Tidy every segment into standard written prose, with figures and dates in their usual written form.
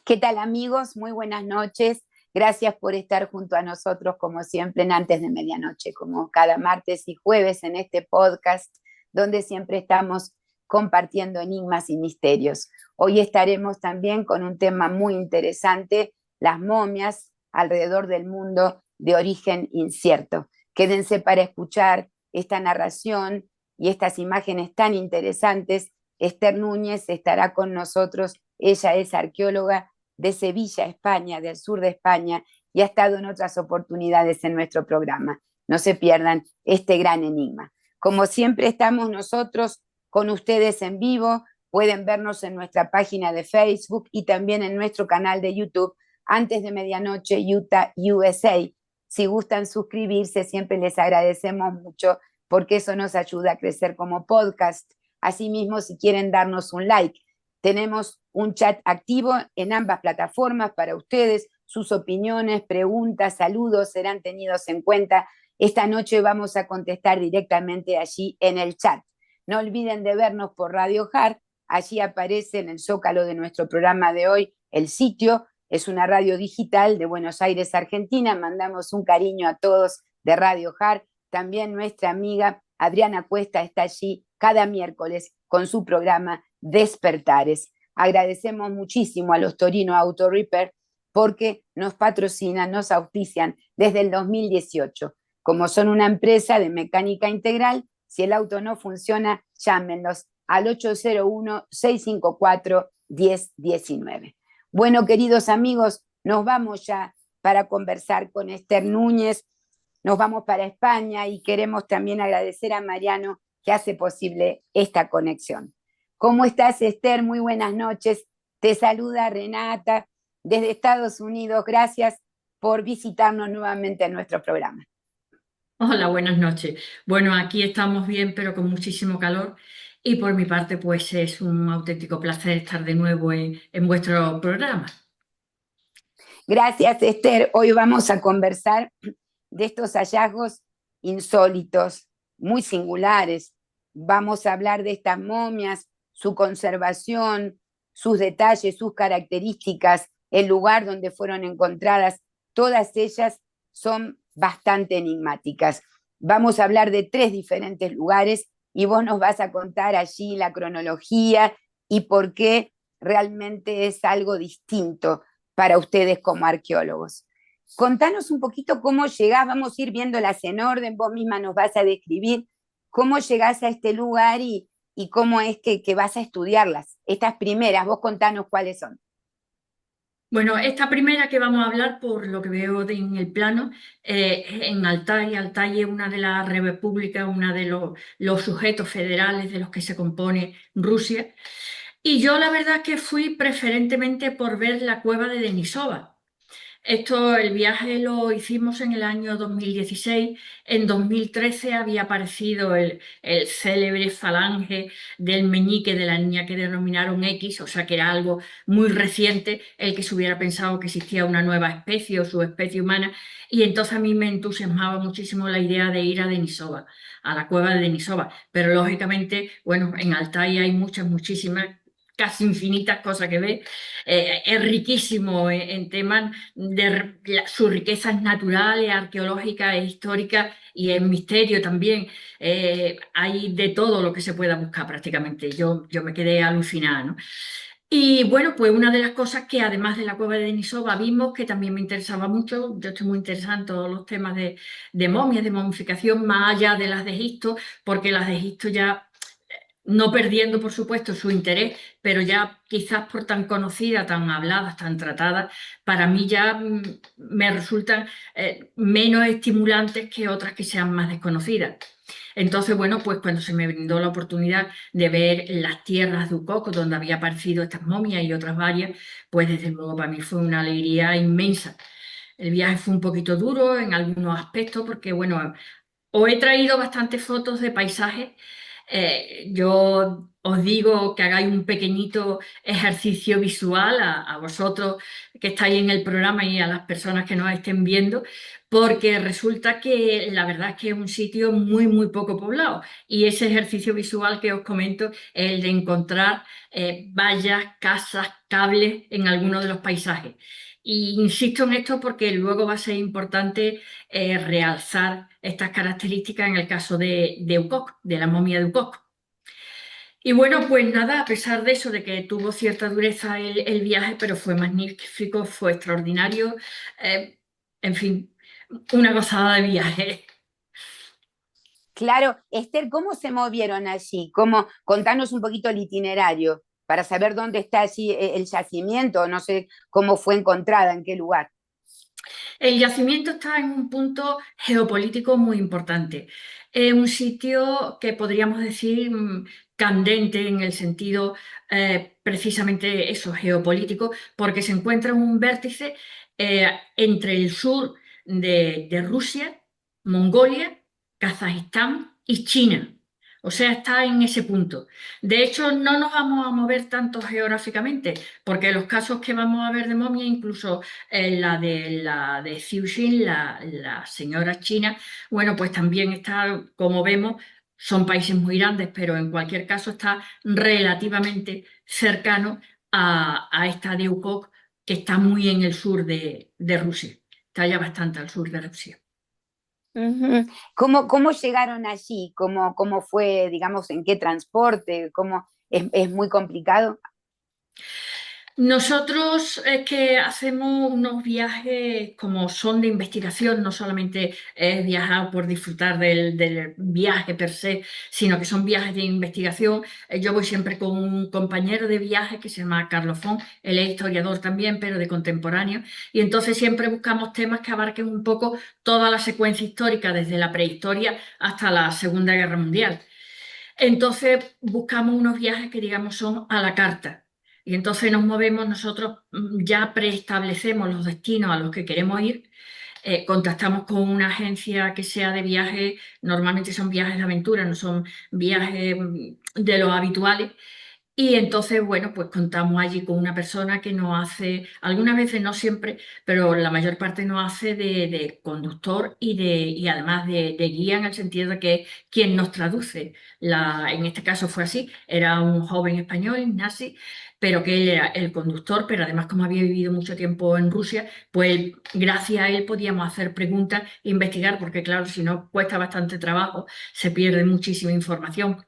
¿Qué tal amigos? Muy buenas noches. Gracias por estar junto a nosotros como siempre en Antes de Medianoche, como cada martes y jueves en este podcast donde siempre estamos compartiendo enigmas y misterios. Hoy estaremos también con un tema muy interesante, las momias alrededor del mundo de origen incierto. Quédense para escuchar esta narración y estas imágenes tan interesantes. Esther Núñez estará con nosotros. Ella es arqueóloga de Sevilla, España, del sur de España, y ha estado en otras oportunidades en nuestro programa. No se pierdan este gran enigma. Como siempre estamos nosotros con ustedes en vivo, pueden vernos en nuestra página de Facebook y también en nuestro canal de YouTube, Antes de Medianoche, Utah, USA. Si gustan suscribirse, siempre les agradecemos mucho porque eso nos ayuda a crecer como podcast. Asimismo, si quieren darnos un like, tenemos un chat activo en ambas plataformas para ustedes. Sus opiniones, preguntas, saludos serán tenidos en cuenta. Esta noche vamos a contestar directamente allí en el chat. No olviden de vernos por Radio Hard. Allí aparece en el zócalo de nuestro programa de hoy el sitio. Es una radio digital de Buenos Aires, Argentina. Mandamos un cariño a todos de Radio Hard. También nuestra amiga Adriana Cuesta está allí cada miércoles con su programa Despertares. Agradecemos muchísimo a los Torino Auto Repair porque nos patrocinan, nos auspician desde el 2018. Como son una empresa de mecánica integral, si el auto no funciona, llámenlos al 801-654-1019. Bueno, queridos amigos, nos vamos ya para conversar con Esther Núñez. Nos vamos para España y queremos también agradecer a Mariano que hace posible esta conexión. ¿Cómo estás, Esther? Muy buenas noches. Te saluda Renata desde Estados Unidos. Gracias por visitarnos nuevamente en nuestro programa. Hola, buenas noches. Bueno, aquí estamos bien, pero con muchísimo calor. Y por mi parte, pues es un auténtico placer estar de nuevo en vuestro programa. Gracias, Esther. Hoy vamos a conversar de estos hallazgos insólitos, muy singulares. Vamos a hablar de estas momias, su conservación, sus detalles, sus características, el lugar donde fueron encontradas. Todas ellas son bastante enigmáticas. Vamos a hablar de 3 diferentes lugares y vos nos vas a contar allí la cronología y por qué realmente es algo distinto para ustedes como arqueólogos. Contanos un poquito cómo llegás, vamos a ir viéndolas en orden, vos misma nos vas a describir cómo llegás a este lugar y cómo es que vas a estudiarlas. Estas primeras, vos contanos cuáles son. Bueno, esta primera que vamos a hablar, por lo que veo en el plano, en Altai. Altai es una de las repúblicas, uno de los sujetos federales de los que se compone Rusia. Y yo la verdad que fui preferentemente por ver la cueva de Denisova. El viaje lo hicimos en el año 2016. En 2013 había aparecido el célebre falange del meñique de la niña que denominaron X, o sea que era algo muy reciente el que se hubiera pensado que existía una nueva especie o subespecie humana. Y entonces a mí me entusiasmaba muchísimo la idea de ir a Denisova, a la cueva de Denisova. Pero lógicamente, bueno, en Altai hay muchísimas, casi infinitas cosas que ver. Es riquísimo en temas de sus riquezas naturales, arqueológicas e históricas, y en misterio también. Hay de todo lo que se pueda buscar prácticamente. Yo me quedé alucinada, ¿no? Y bueno, pues una de las cosas que además de la cueva de Denisova vimos, que también me interesaba mucho. Yo estoy muy interesada en todos los temas de momias, de momificación, más allá de las de Egipto, porque las de Egipto ya, no perdiendo por supuesto su interés, pero ya quizás por tan conocidas, tan habladas, tan tratadas, para mí ya me resultan menos estimulantes que otras que sean más desconocidas. Entonces, bueno, pues cuando se me brindó la oportunidad de ver las tierras de Ukok, donde había aparecido estas momias y otras varias, pues desde luego para mí fue una alegría inmensa. El viaje fue un poquito duro en algunos aspectos porque, bueno, os he traído bastantes fotos de paisajes Yo os digo que hagáis un pequeñito ejercicio visual a vosotros que estáis en el programa y a las personas que nos estén viendo, porque resulta que la verdad es que es un sitio muy, muy poco poblado. Y ese ejercicio visual que os comento es el de encontrar vallas, casas, cables en algunos de los paisajes. Y insisto en esto porque luego va a ser importante realzar estas características en el caso de Ukok, de la momia de Ukok. Y bueno, pues nada, a pesar de eso, de que tuvo cierta dureza el viaje, pero fue magnífico, fue extraordinario, eh, en fin, una gozada de viaje. Claro, Esther, ¿cómo se movieron allí? Contanos un poquito el itinerario para saber dónde está allí el yacimiento, no sé cómo fue encontrada, en qué lugar. El yacimiento está en un punto geopolítico muy importante. Es un sitio que podríamos decir candente en el sentido precisamente eso, geopolítico, porque se encuentra en un vértice entre el sur de Rusia, Mongolia, Kazajistán y China. O sea, está en ese punto. De hecho, no nos vamos a mover tanto geográficamente, porque los casos que vamos a ver de momia, incluso la de Xi, la señora china, bueno, pues también está, como vemos, son países muy grandes, pero en cualquier caso está relativamente cercano a esta de Ukok, que está muy en el sur de Rusia. Está ya bastante al sur de Rusia. Ujú. ¿Cómo llegaron allí? ¿Cómo fue, digamos, en qué transporte? ¿Es muy complicado? Nosotros es que hacemos unos viajes como son de investigación, no solamente es viajar por disfrutar del viaje per se, sino que son viajes de investigación. Yo voy siempre con un compañero de viaje que se llama Carlos Font, él es historiador también, pero de contemporáneo, y entonces siempre buscamos temas que abarquen un poco toda la secuencia histórica, desde la prehistoria hasta la Segunda Guerra Mundial. Entonces buscamos unos viajes que digamos son a la carta. Y entonces nos movemos, nosotros ya preestablecemos los destinos a los que queremos ir, contactamos con una agencia que sea de viaje, normalmente son viajes de aventura, no son viajes de los habituales, y entonces, bueno, pues contamos allí con una persona que nos hace, algunas veces no siempre, pero la mayor parte nos hace de conductor y además de guía en el sentido de que es quien nos traduce. En este caso fue así, era un joven español, Ignasi, pero que él era el conductor, pero además como había vivido mucho tiempo en Rusia, pues gracias a él podíamos hacer preguntas e investigar, porque claro, si no cuesta bastante trabajo, se pierde muchísima información.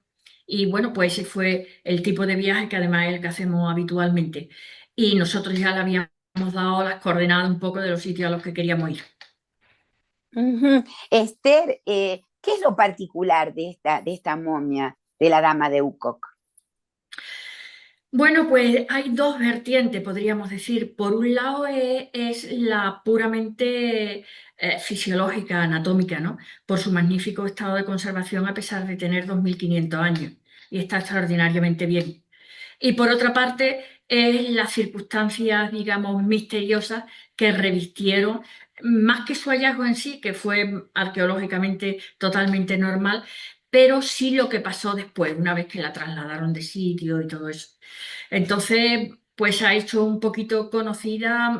Y bueno, pues ese fue el tipo de viaje que además es el que hacemos habitualmente. Y nosotros ya le habíamos dado las coordenadas un poco de los sitios a los que queríamos ir. Ujú. Esther, ¿qué es lo particular de esta momia de la dama de Ukok? Bueno, pues hay dos vertientes, podríamos decir. Por un lado es la puramente fisiológica, anatómica, ¿no? Por su magnífico estado de conservación a pesar de tener 2500 años y está extraordinariamente bien. Y por otra parte, es las circunstancias, digamos, misteriosas que revistieron, más que su hallazgo en sí, que fue arqueológicamente totalmente normal, pero sí lo que pasó después, una vez que la trasladaron de sitio y todo eso. Entonces, pues se ha hecho un poquito conocida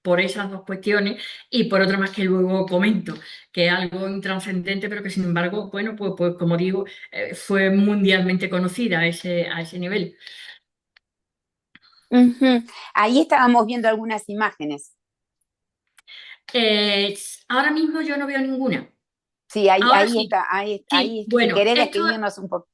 por esas dos cuestiones y por otra más que luego comento, que es algo intrascendente, pero que sin embargo, bueno, pues como digo, fue mundialmente conocida a ese nivel. Ujú. Ahí estábamos viendo algunas imágenes. Eh, Ahora mismo yo no veo ninguna. Sí, ahí, Ahora ahí sí, está, sí, si bueno, querés esto describirnos un poco.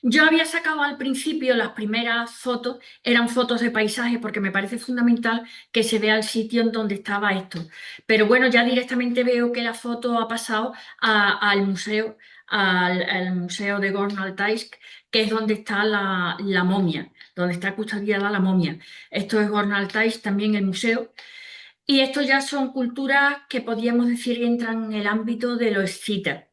yo había sacado al principio las primeras fotos, eran fotos de paisaje porque me parece fundamental que se vea el sitio en donde estaba esto. Pero bueno, ya directamente veo que la foto ha pasado al museo, al museo de Gorno-Altaisk, que es donde está la momia, donde está custodiada la momia. Esto es Gorno-Altaisk, también el museo. Y esto ya son culturas que podríamos decir que entran en el ámbito de lo escita.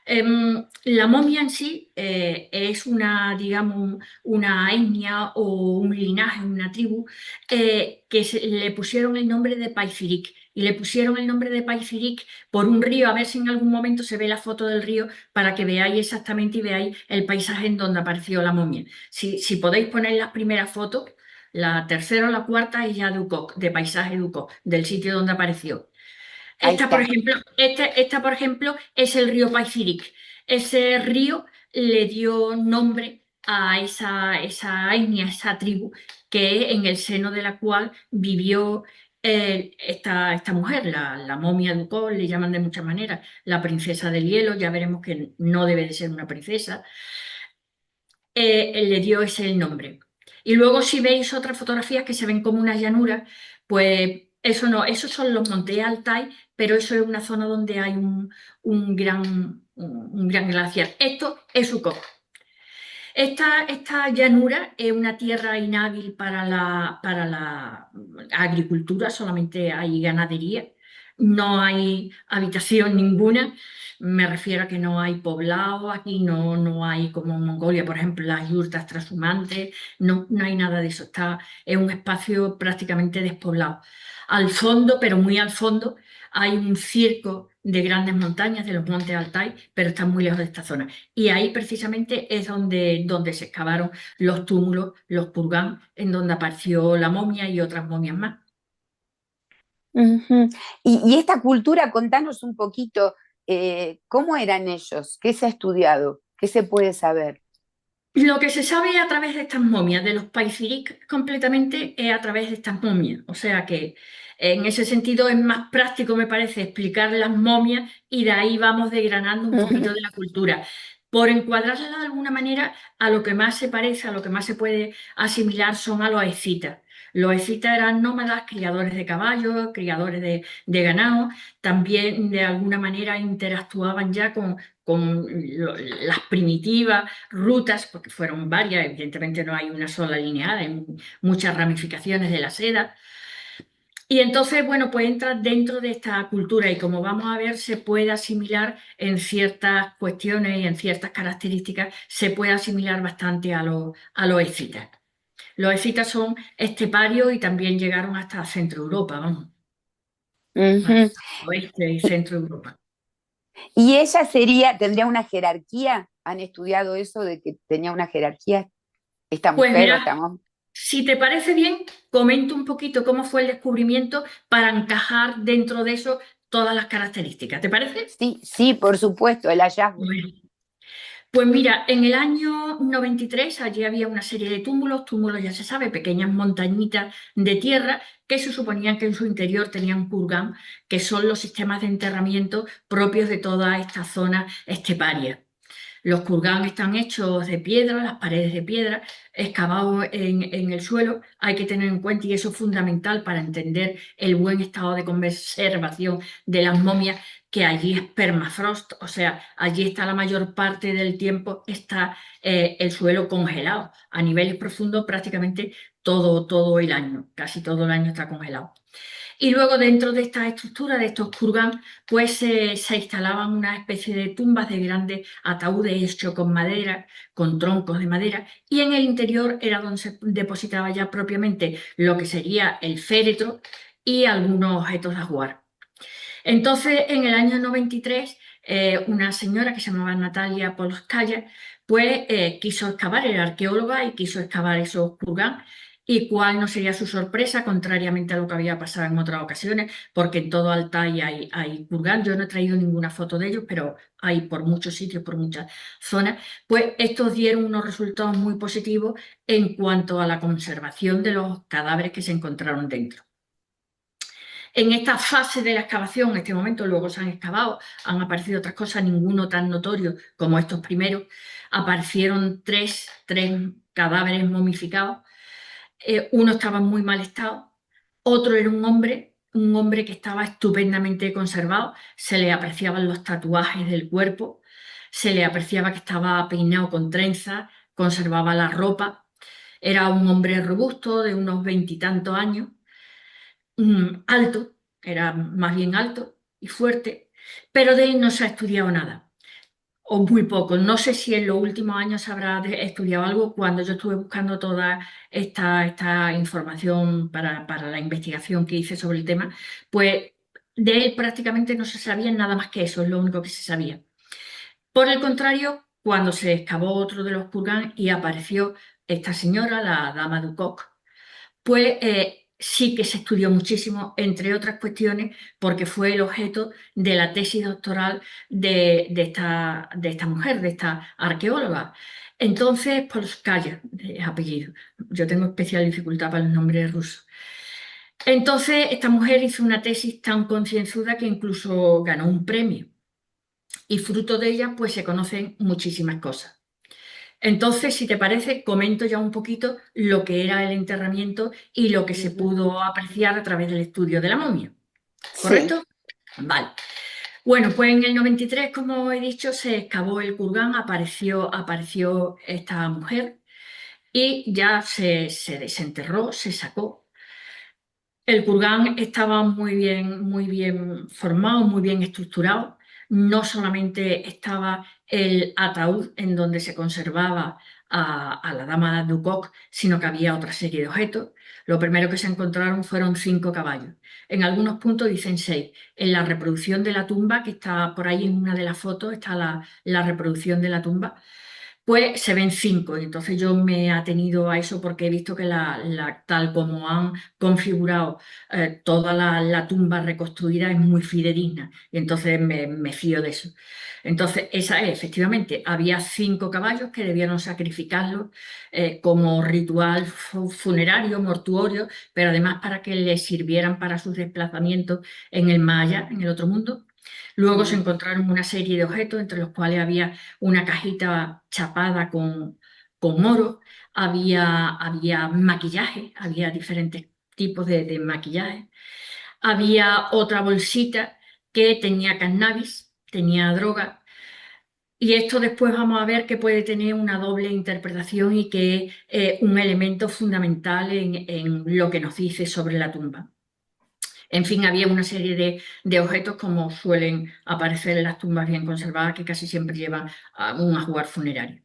La momia en sí es una, digamos, una etnia o un linaje, una tribu, que le pusieron el nombre de Paifiric. Y le pusieron el nombre de Paifiric por un río, a ver si en algún momento se ve la foto del río para que veáis exactamente y veáis el paisaje en donde apareció la momia. Si podéis poner las primeras fotos, la tercera o la cuarta es ya de Ucoc, de paisaje de Ucoc, del sitio donde apareció. Ahí Esta, por está. ejemplo, por ejemplo, es el río Paifiric. Ese río le dio nombre a esa etnia, esa tribu, que en el seno de la cual vivió esta mujer, la momia Ducó, le llaman de muchas maneras, la princesa del hielo, ya veremos que no debe de ser una princesa, le dio ese el nombre. Y luego si veis otras fotografías que se ven como una llanura, pues eso no, esos son los montes Altai, pero eso es una zona donde hay un gran glaciar. Esto es Uco. Esta llanura es una tierra inhábil para la agricultura, solamente hay ganadería, no hay habitación ninguna, me refiero a que no hay poblado, aquí no hay como en Mongolia, por ejemplo, las yurtas trashumantes, no hay nada de eso, es un espacio prácticamente despoblado. Al fondo, pero muy al fondo, hay un circo de grandes montañas, de los montes Altai, pero está muy lejos de esta zona. Y ahí precisamente es donde se excavaron los túmulos, los kurgán, en donde apareció la momia y otras momias más. Ujú. Y esta cultura, contanos un poquito, ¿cómo eran ellos? ¿Qué se ha estudiado? ¿Qué se puede saber? Lo que se sabe a través de estas momias, de los Paifiric completamente, es a través de estas momias. O sea que en ese sentido es más práctico, me parece, explicar las momias y de ahí vamos desgranando un poquito Ujú, de la cultura. Por encuadrarla de alguna manera, a lo que más se parece, a lo que más se puede asimilar son a los escitas. Los escitas eran nómadas, criadores de caballos, criadores de ganado, también de alguna manera interactuaban ya con las primitivas rutas, porque fueron varias, evidentemente no hay una sola lineal, hay muchas ramificaciones de la seda. Y entonces, bueno, pues entra dentro de esta cultura y como vamos a ver, se puede asimilar en ciertas cuestiones y en ciertas características, se puede asimilar bastante a los escitas. Los escitas son esteparios y también llegaron hasta Centro Europa, vamos, ujú. hasta oeste y Centro Europa. ¿Y ella tendría una jerarquía? ¿Han estudiado eso de que tenía una jerarquía esta Pues mujer o esta mira, mujer? si te parece bien, comento un poquito cómo fue el descubrimiento para encajar dentro de eso todas las características. ¿Te parece? Sí, sí, por supuesto, el hallazgo. Bueno, pues mira, en el año 93 allí había una serie de túmulos ya se sabe, pequeñas montañitas de tierra que se suponían que en su interior tenían kurgan, que son los sistemas de enterramiento propios de toda esta zona esteparia. Los kurgan están hechos de piedra, las paredes de piedra, excavados en el suelo. Hay que tener en cuenta, y eso es fundamental para entender el buen estado de conservación de las momias, que allí es permafrost, o sea, allí está la mayor parte del tiempo, está el suelo congelado. A niveles profundos prácticamente todo el año, casi todo el año está congelado. Y luego dentro de esta estructura, de estos kurgan, pues se instalaban una especie de tumbas de grandes ataúdes hechos con madera, con troncos de madera, y en el interior era donde se depositaba ya propiamente lo que sería el féretro y algunos objetos de ajuar. Entonces, en el año 93, una señora que se llamaba Natalia Polskaya, pues quiso excavar, era arqueóloga y quiso excavar esos kurgan. Y cuál no sería su sorpresa, contrariamente a lo que había pasado en otras ocasiones, porque en todo Altai hay kurgan. Yo no he traído ninguna foto de ellos, pero hay por muchos sitios, por muchas zonas. Pues estos dieron unos resultados muy positivos en cuanto a la conservación de los cadáveres que se encontraron dentro. En esta fase de la excavación, en este momento, luego se han excavado, han aparecido otras cosas, ninguno tan notorio como estos primeros. Aparecieron tres cadáveres momificados. Uno estaba en muy mal estado, otro era un hombre que estaba estupendamente conservado. Se le apreciaban los tatuajes del cuerpo, se le apreciaba que estaba peinado con trenzas, conservaba la ropa. Era un hombre robusto, de unos veintitantos años, alto, era más bien alto y fuerte, pero de él no se ha estudiado nada. o muy poco. No sé si en los últimos años se habrá estudiado algo. Cuando yo estuve buscando toda esta información para la investigación que hice sobre el tema, pues de él prácticamente no se sabía nada más que eso, es lo único que se sabía. Por el contrario, cuando se excavó otro de los kurgan y apareció esta señora, la dama Ducoc, pues sí que se estudió muchísimo, entre otras cuestiones, porque fue el objeto de la tesis doctoral de esta mujer, de esta arqueóloga. Entonces, Polskaya, es apellido. Yo tengo especial dificultad para los nombres rusos. Entonces, esta mujer hizo una tesis tan concienzuda que incluso ganó un premio. Y fruto de ella, pues se conocen muchísimas cosas. Entonces, si te parece, comento ya un poquito lo que era el enterramiento y lo que se pudo apreciar a través del estudio de la momia. Sí. ¿Correcto? Vale. Bueno, pues en el 93, como he dicho, se excavó el kurgán, apareció esta mujer y ya se desenterró, se sacó. El kurgán estaba muy bien formado, muy bien estructurado. No solamente estaba el ataúd en donde se conservaba a la dama Ducoc, sino que había otra serie de objetos. Lo primero que se encontraron fueron 5 caballos. En algunos puntos dicen 6. En la reproducción de la tumba, que está por ahí en una de las fotos, está la reproducción de la tumba, pues se ven 5. Entonces yo me he atenido a eso porque he visto que tal como han configurado toda la tumba reconstruida es muy fidedigna y entonces me fío de eso. Entonces esa es, efectivamente, había 5 caballos que debieron sacrificarlos como ritual funerario, mortuorio, pero además para que les sirvieran para sus desplazamientos en el más allá, en el otro mundo. Luego se encontraron una serie de objetos, entre los cuales había una cajita chapada con oro, había maquillaje, había diferentes tipos de maquillaje, había otra bolsita que tenía cannabis, tenía droga, y esto después vamos a ver que puede tener una doble interpretación y que es un elemento fundamental en lo que nos dice sobre la tumba. En fin, había una serie de objetos como suelen aparecer en las tumbas bien conservadas que casi siempre llevan a un ajuar funerario.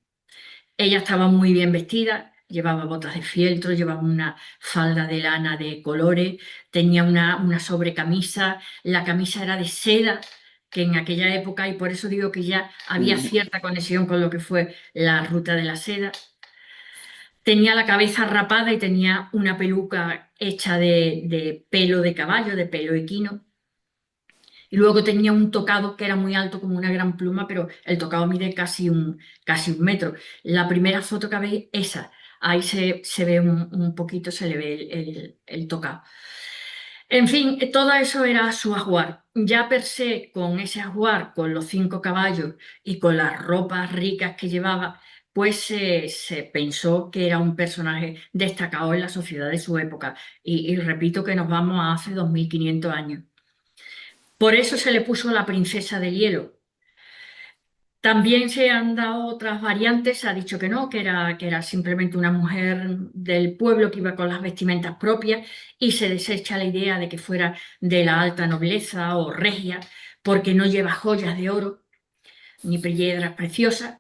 Ella estaba muy bien vestida, llevaba botas de fieltro, llevaba una falda de lana de colores, tenía una sobrecamisa, la camisa era de seda, que en aquella época, y por eso digo que ya había cierta conexión con lo que fue la ruta de la seda. Tenía la cabeza rapada y tenía una peluca hecha de pelo de caballo, de pelo equino. Y luego tenía un tocado que era muy alto como una gran pluma, pero el tocado mide casi un metro. La primera foto que veis, esa, ahí se ve un poquito, se le ve el tocado. En fin, todo eso era su ajuar. Ya per se, con ese ajuar, con los 5 caballos y con las ropas ricas que llevaba, pues se pensó que era un personaje destacado en la sociedad de su época. Y repito que nos vamos a hace 2500 años. Por eso se le puso la princesa del hielo. También se han dado otras variantes, se ha dicho que era simplemente una mujer del pueblo que iba con las vestimentas propias y se desecha la idea de que fuera de la alta nobleza o regia, porque no lleva joyas de oro ni piedras preciosas.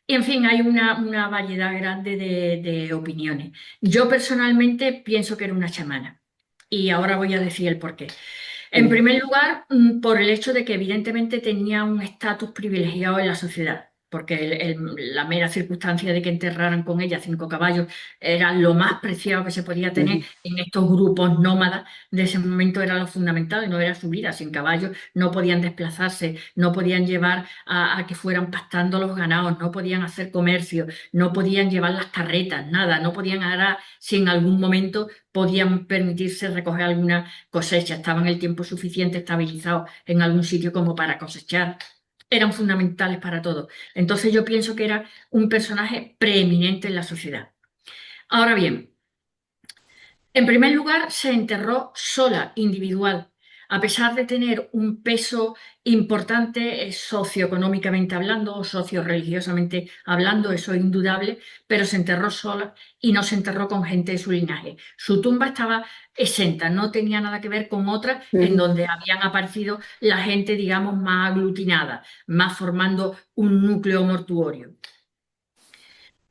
Y en fin, hay una variedad grande de opiniones. Yo personalmente pienso que era una chamana y ahora voy a decir el porqué. En primer lugar, por el hecho de que evidentemente tenía un estatus privilegiado en la sociedad, porque la mera circunstancia de que enterraran con ella 5 caballos era lo más preciado que se podía tener en estos grupos nómadas de ese momento, era lo fundamental, no era su vida. Sin caballos no podían desplazarse, no podían llevar a que fueran pastando los ganados, no podían hacer comercio, no podían llevar las carretas, nada, no podían ahora, si en algún momento podían permitirse recoger alguna cosecha, estaban el tiempo suficiente estabilizados en algún sitio como para cosechar. Eran fundamentales para todo. Entonces yo pienso que era un personaje preeminente en la sociedad. Ahora bien, en primer lugar se enterró sola, individual. a pesar de tener un peso importante socioeconómicamente hablando o socio-religiosamente hablando, eso es indudable, pero se enterró sola y no se enterró con gente de su linaje. Su tumba estaba exenta, no tenía nada que ver con otras en Ujú. donde habían aparecido la gente, digamos, más aglutinada, más formando un núcleo mortuorio.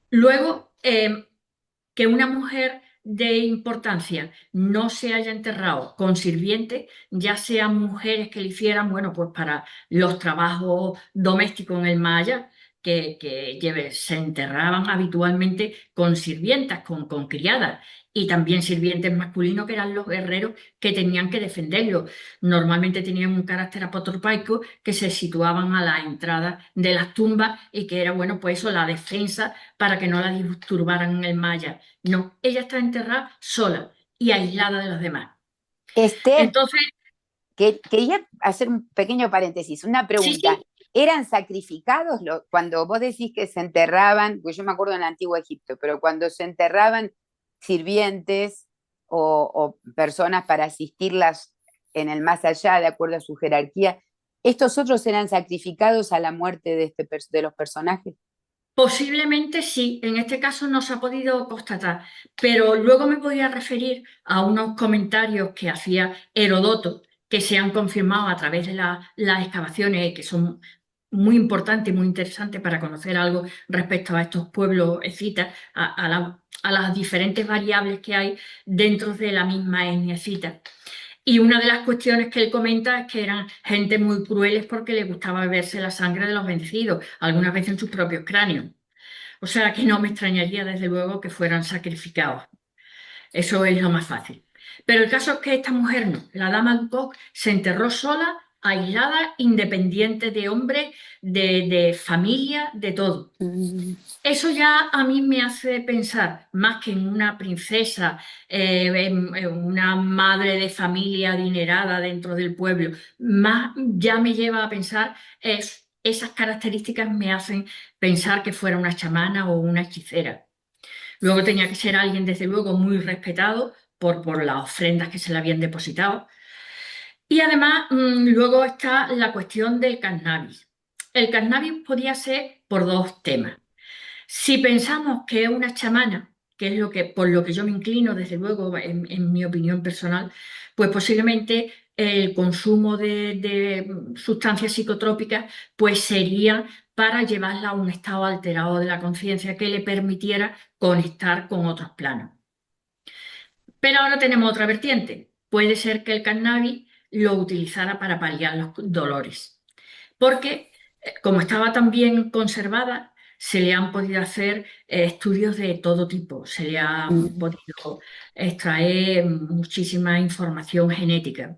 Luego, que una mujer de importancia no se haya enterrado con sirvientes, ya sean mujeres que le hicieran, bueno, pues para los trabajos domésticos en el Maya, se enterraban habitualmente con sirvientas, con criadas, y también sirvientes masculinos que eran los guerreros que tenían que defenderlo. Normalmente tenían un carácter apotropaico que se situaban a la entrada de las tumbas y que era, bueno, pues eso, la defensa para que no la disturbaran en el Maya. No, ella está enterrada sola y aislada de los demás. Esther, Entonces, quería hacer un pequeño paréntesis, una sí, pregunta. sí, ¿Eran sacrificados cuando vos decís que se enterraban, pues yo me acuerdo en el antiguo Egipto, pero cuando se enterraban sirvientes o personas para asistirlas en el más allá, de acuerdo a su jerarquía, estos otros eran sacrificados a la muerte de los personajes? posiblemente sí, en este caso no se ha podido constatar, pero luego me voy a referir a unos comentarios que hacía Herodoto, que se han confirmado a través de las excavaciones, que son muy importantes y muy interesantes para conocer algo respecto a estos pueblos escitas, a las diferentes variables que hay dentro de la misma etnia escita. Y una de las cuestiones que él comenta es que eran gente muy crueles porque les gustaba beberse la sangre de los vencidos, algunas veces en sus propios cráneos. O sea que no me extrañaría desde luego que fueran sacrificados. Eso es lo más fácil. Pero el caso es que esta mujer no. La dama Ducoc se enterró sola, aislada, independiente de hombre, de familia, de todo. Mm. Eso ya a mí me hace pensar, más que en una princesa, en una madre de familia adinerada dentro del pueblo, más ya me lleva a pensar, esas características me hacen pensar que fuera una chamana o una hechicera. Luego tenía que ser alguien, desde luego, muy respetado por las ofrendas que se le habían depositado. Y además, luego está la cuestión del cannabis. El cannabis podía ser por dos temas. Si pensamos que es una chamana, que es por lo que yo me inclino, desde luego, en mi opinión personal, pues posiblemente el consumo de sustancias psicotrópicas pues sería para llevarla a un estado alterado de la conciencia que le permitiera conectar con otros planos. Pero ahora tenemos otra vertiente. Puede ser que el cannabis lo utilizara para paliar los dolores porque como estaba tan bien conservada, se le han podido hacer estudios de todo tipo, se le ha Mm. podido extraer muchísima información genética.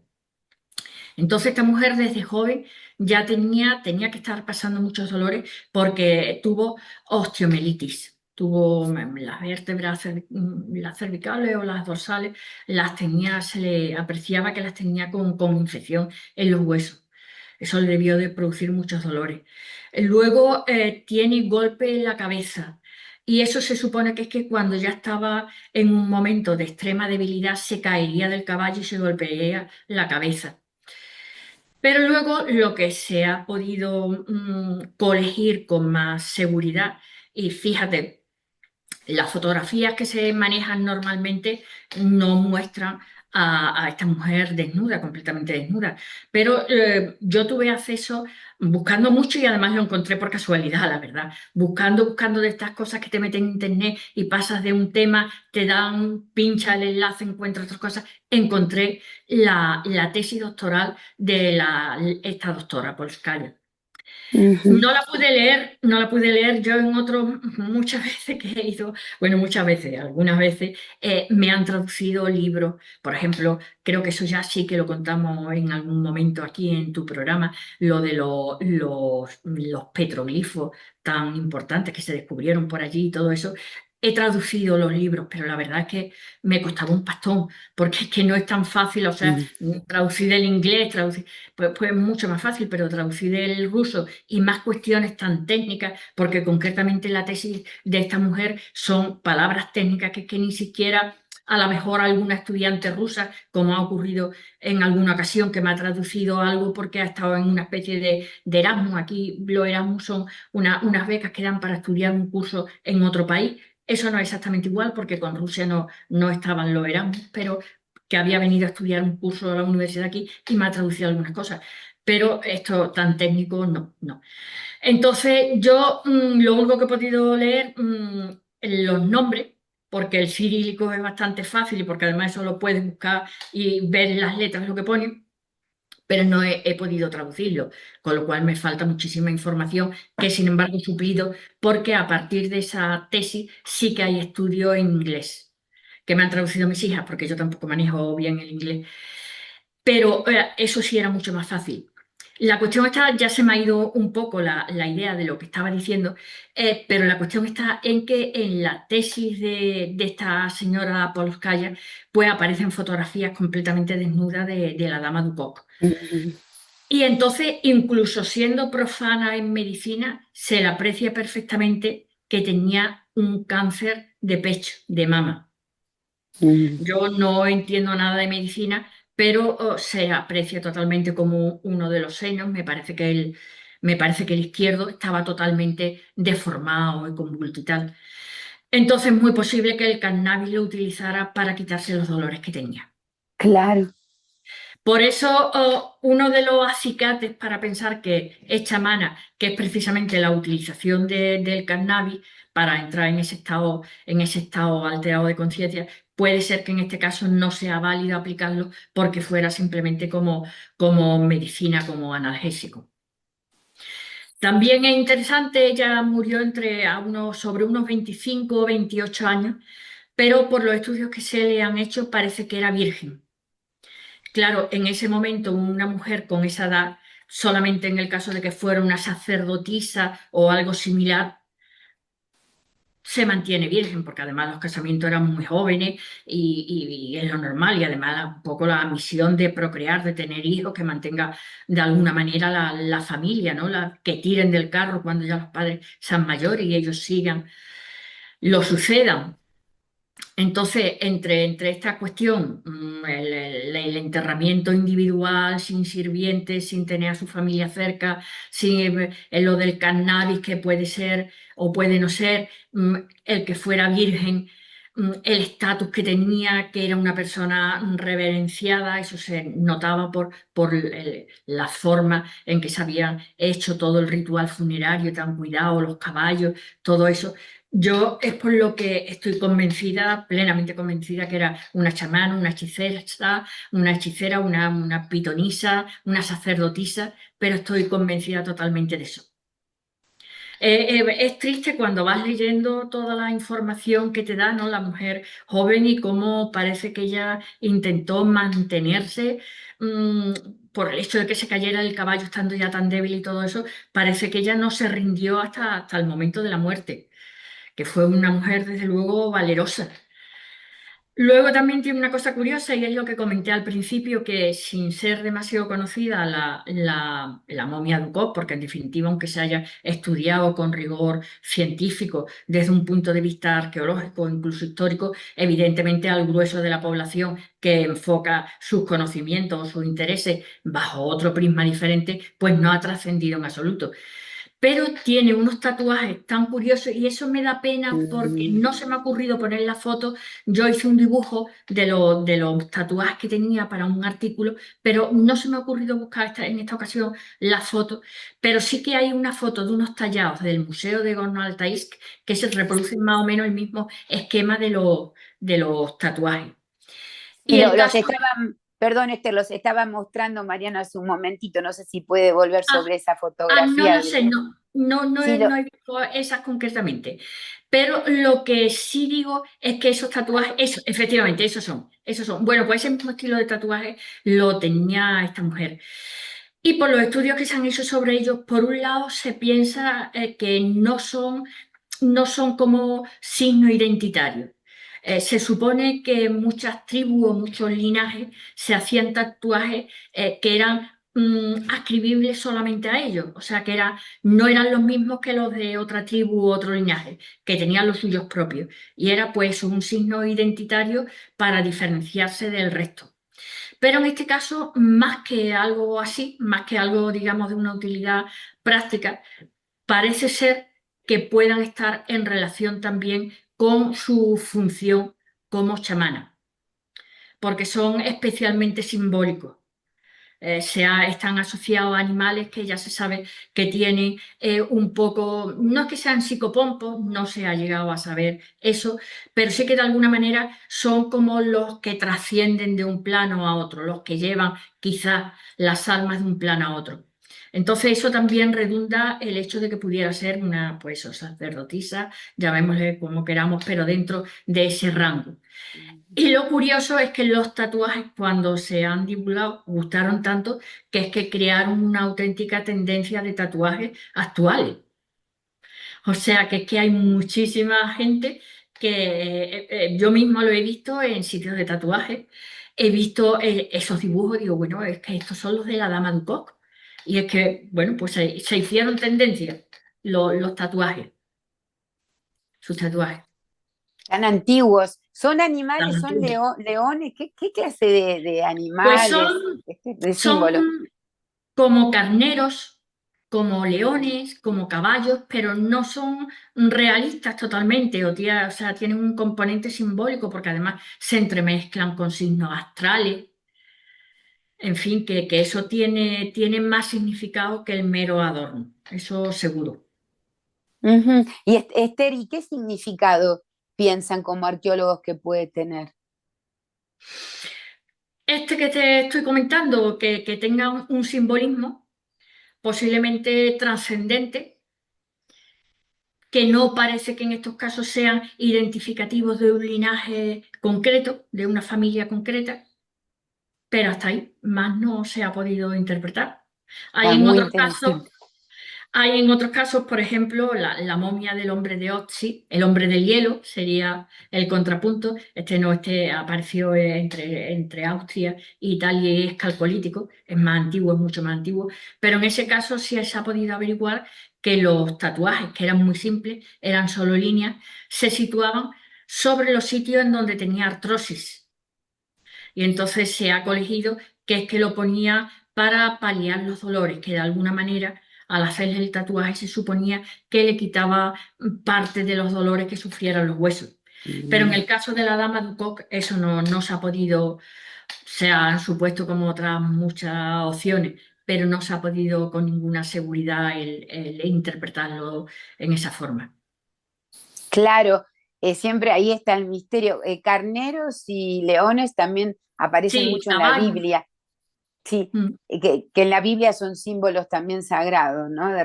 Entonces esta mujer desde joven ya tenía que estar pasando muchos dolores porque tuvo osteomelitis. Tuvo las vértebras, las cervicales o las dorsales, las tenía, se le apreciaba que las tenía con infección en los huesos. Eso le debió de producir muchos dolores. Luego tiene golpe en la cabeza. Y eso se supone que es que cuando ya estaba en un momento de extrema debilidad se caería del caballo y se golpearía la cabeza. Pero luego lo que se ha podido colegir con más seguridad, y fíjate, las fotografías que se manejan normalmente no muestran a esta mujer desnuda, completamente desnuda, pero yo tuve acceso buscando mucho y además lo encontré por casualidad, la verdad, buscando de estas cosas que te meten en internet y pasas de un tema, te dan, pincha el enlace, encuentras otras cosas, encontré la tesis doctoral de esta doctora, Polskaya. Ujú. No la pude leer, no la pude leer. Yo en otros, muchas veces que he ido, bueno, muchas veces, algunas veces, me han traducido libros. Por ejemplo, creo que eso ya sí que lo contamos en algún momento aquí en tu programa, lo de los petroglifos tan importantes que se descubrieron por allí y todo eso. He traducido los libros, pero la verdad es que me costaba un pastón, porque es que no es tan fácil, o sea, Mm. traducir del inglés, pues mucho más fácil, pero traducir del ruso y más cuestiones tan técnicas, porque concretamente la tesis de esta mujer son palabras técnicas que ni siquiera a lo mejor alguna estudiante rusa, como ha ocurrido en alguna ocasión, que me ha traducido algo porque ha estado en una especie de Erasmus. Aquí los Erasmus son unas becas que dan para estudiar un curso en otro país. Eso no es exactamente igual porque con Rusia no estaban los Erasmus, pero que había venido a estudiar un curso a la universidad aquí y me ha traducido algunas cosas. Pero esto tan técnico, no. Entonces, yo lo único que he podido leer, los nombres, porque el cirílico es bastante fácil y porque además eso lo puedes buscar y ver las letras lo que pone, pero no he podido traducirlo, con lo cual me falta muchísima información que sin embargo he suplido porque a partir de esa tesis sí que hay estudios en inglés, que me han traducido mis hijas, porque yo tampoco manejo bien el inglés, pero eso sí era mucho más fácil. La cuestión está, ya se me ha ido un poco la idea de lo que estaba diciendo, pero la cuestión está en que en la tesis de esta señora Polskaya, pues aparecen fotografías completamente desnudas de la dama Dukov. Y entonces, incluso siendo profana en medicina, se le aprecia perfectamente que tenía un cáncer de pecho, de mama. Yo no entiendo nada de medicina, pero se aprecia totalmente como uno de los senos. Me parece que el izquierdo estaba totalmente deformado y convulto y tal. Entonces, es muy posible que el cannabis lo utilizara para quitarse los dolores que tenía. Claro. Por eso, uno de los acicates para pensar que es chamana, que es precisamente la utilización del cannabis para entrar en ese estado alterado de conciencia, puede ser que en este caso no sea válido aplicarlo porque fuera simplemente como medicina, como analgésico. También es interesante, ella murió sobre unos 25 o 28 años, pero por los estudios que se le han hecho parece que era virgen. Claro, en ese momento una mujer con esa edad, solamente en el caso de que fuera una sacerdotisa o algo similar, se mantiene virgen, porque además los casamientos eran muy jóvenes y es lo normal, y además un poco la misión de procrear, de tener hijos, que mantenga de alguna manera la familia, ¿no? Que tiren del carro cuando ya los padres sean mayores y ellos lo sucedan. Entonces, entre esta cuestión, el enterramiento individual, sin sirvientes, sin tener a su familia cerca, sin lo del cannabis que puede ser o puede no ser, el que fuera virgen, el estatus que tenía, que era una persona reverenciada, eso se notaba por la forma en que se había hecho todo el ritual funerario tan cuidado, los caballos, todo eso. Yo es por lo que estoy convencida, plenamente convencida, que era una chamana, una hechicera, una pitonisa, una sacerdotisa, pero estoy convencida totalmente de eso. Es triste cuando vas leyendo toda la información que te da, ¿no? La mujer joven y cómo parece que ella intentó mantenerse por el hecho de que se cayera el caballo estando ya tan débil y todo eso, parece que ella no se rindió hasta el momento de la muerte, que fue una mujer desde luego valerosa. Luego también tiene una cosa curiosa y es lo que comenté al principio, que sin ser demasiado conocida la momia Dukov, porque en definitiva, aunque se haya estudiado con rigor científico desde un punto de vista arqueológico, incluso histórico, evidentemente al grueso de la población que enfoca sus conocimientos o sus intereses bajo otro prisma diferente, pues no ha trascendido en absoluto, pero tiene unos tatuajes tan curiosos y eso me da pena porque no se me ha ocurrido poner la foto. Yo hice un dibujo de los tatuajes que tenía para un artículo, pero no se me ha ocurrido buscar en esta ocasión la foto, pero sí que hay una foto de unos tallados del Museo de Gorno-Altaisk que se reproducen más o menos el mismo esquema de los tatuajes. Y Y el los caso... estaban, perdón, los estaba mostrando Mariana hace un momentito, no sé si puede volver Ah, sobre esa no fotografía lo sé, Sí, lo, no he visto esas concretamente. Pero lo que sí digo es que esos tatuajes, eso, efectivamente, esos son. Bueno, pues ese mismo estilo de tatuaje lo tenía esta mujer. Y por los estudios que se han hecho sobre ellos, por un lado se piensa que no son como signo identitario. Se supone que muchas tribus o muchos linajes se hacían tatuajes que eran ascribibles solamente a ellos, o sea que no eran los mismos que los de otra tribu u otro linaje, que tenían los suyos propios, y era pues un signo identitario para diferenciarse del resto. Pero en este caso, más que algo así, más que algo, digamos, de una utilidad práctica, parece ser que puedan estar en relación también con su función como chamana, porque son especialmente simbólicos. Están asociados a animales que ya se sabe que tienen un poco, no es que sean psicopompos, no se ha llegado a saber eso, pero sí que de alguna manera son como los que trascienden de un plano a otro, los que llevan quizás las almas de un plano a otro. Entonces eso también redunda el hecho de que pudiera ser una pues, o sacerdotisa, llamémosle como queramos, pero dentro de ese rango. Y lo curioso es que los tatuajes, cuando se han divulgado, gustaron tanto que es que crearon una auténtica tendencia de tatuajes actuales. O sea, que es que hay muchísima gente que yo misma lo he visto en sitios de tatuajes. He visto esos dibujos y digo, bueno, es que estos son los de la Dama du Coq. Y es que, bueno, pues se hicieron tendencia los tatuajes, sus tatuajes. Tan antiguos. ¿Son Tan animales? ¿Son antiguos. leones? ¿Qué clase de Pues animales? De símbolos. son como carneros, como leones, como caballos, pero no son realistas totalmente, o sea, tienen un componente simbólico porque además se entremezclan con signos astrales, en fin, que eso tiene más significado que el mero adorno, eso seguro. Ujú. Y Esther, ¿y qué significado piensan como arqueólogos que puede tener? Este que te estoy comentando, que tenga un simbolismo posiblemente trascendente, que no parece que en estos casos sean identificativos de un linaje concreto, de una familia concreta, pero hasta ahí más no se ha podido interpretar. Hay Está en muy otros casos, interesante. hay en otros casos, por ejemplo, la momia del hombre de Otzi, el hombre del hielo, sería el contrapunto. Este apareció entre Austria e Italia y es calcolítico, es más antiguo, es mucho más antiguo, pero en ese caso sí se ha podido averiguar que los tatuajes, que eran muy simples, eran solo líneas, se situaban sobre los sitios en donde tenía artrosis. Y entonces se ha colegido que es que lo ponía para paliar los dolores, que de alguna manera al hacerle el tatuaje se suponía que le quitaba parte de los dolores que sufrieran los huesos. Pero en Mm. el caso de la dama du Coq eso no se ha podido, se han supuesto como otras muchas opciones, pero no se ha podido con ninguna seguridad el interpretarlo en esa forma. Claro, siempre ahí está el misterio. Carneros y leones también aparecen Sí, mucho en la caballos. Biblia. Sí, Mm, que en la Biblia son símbolos también sagrados, ¿no? De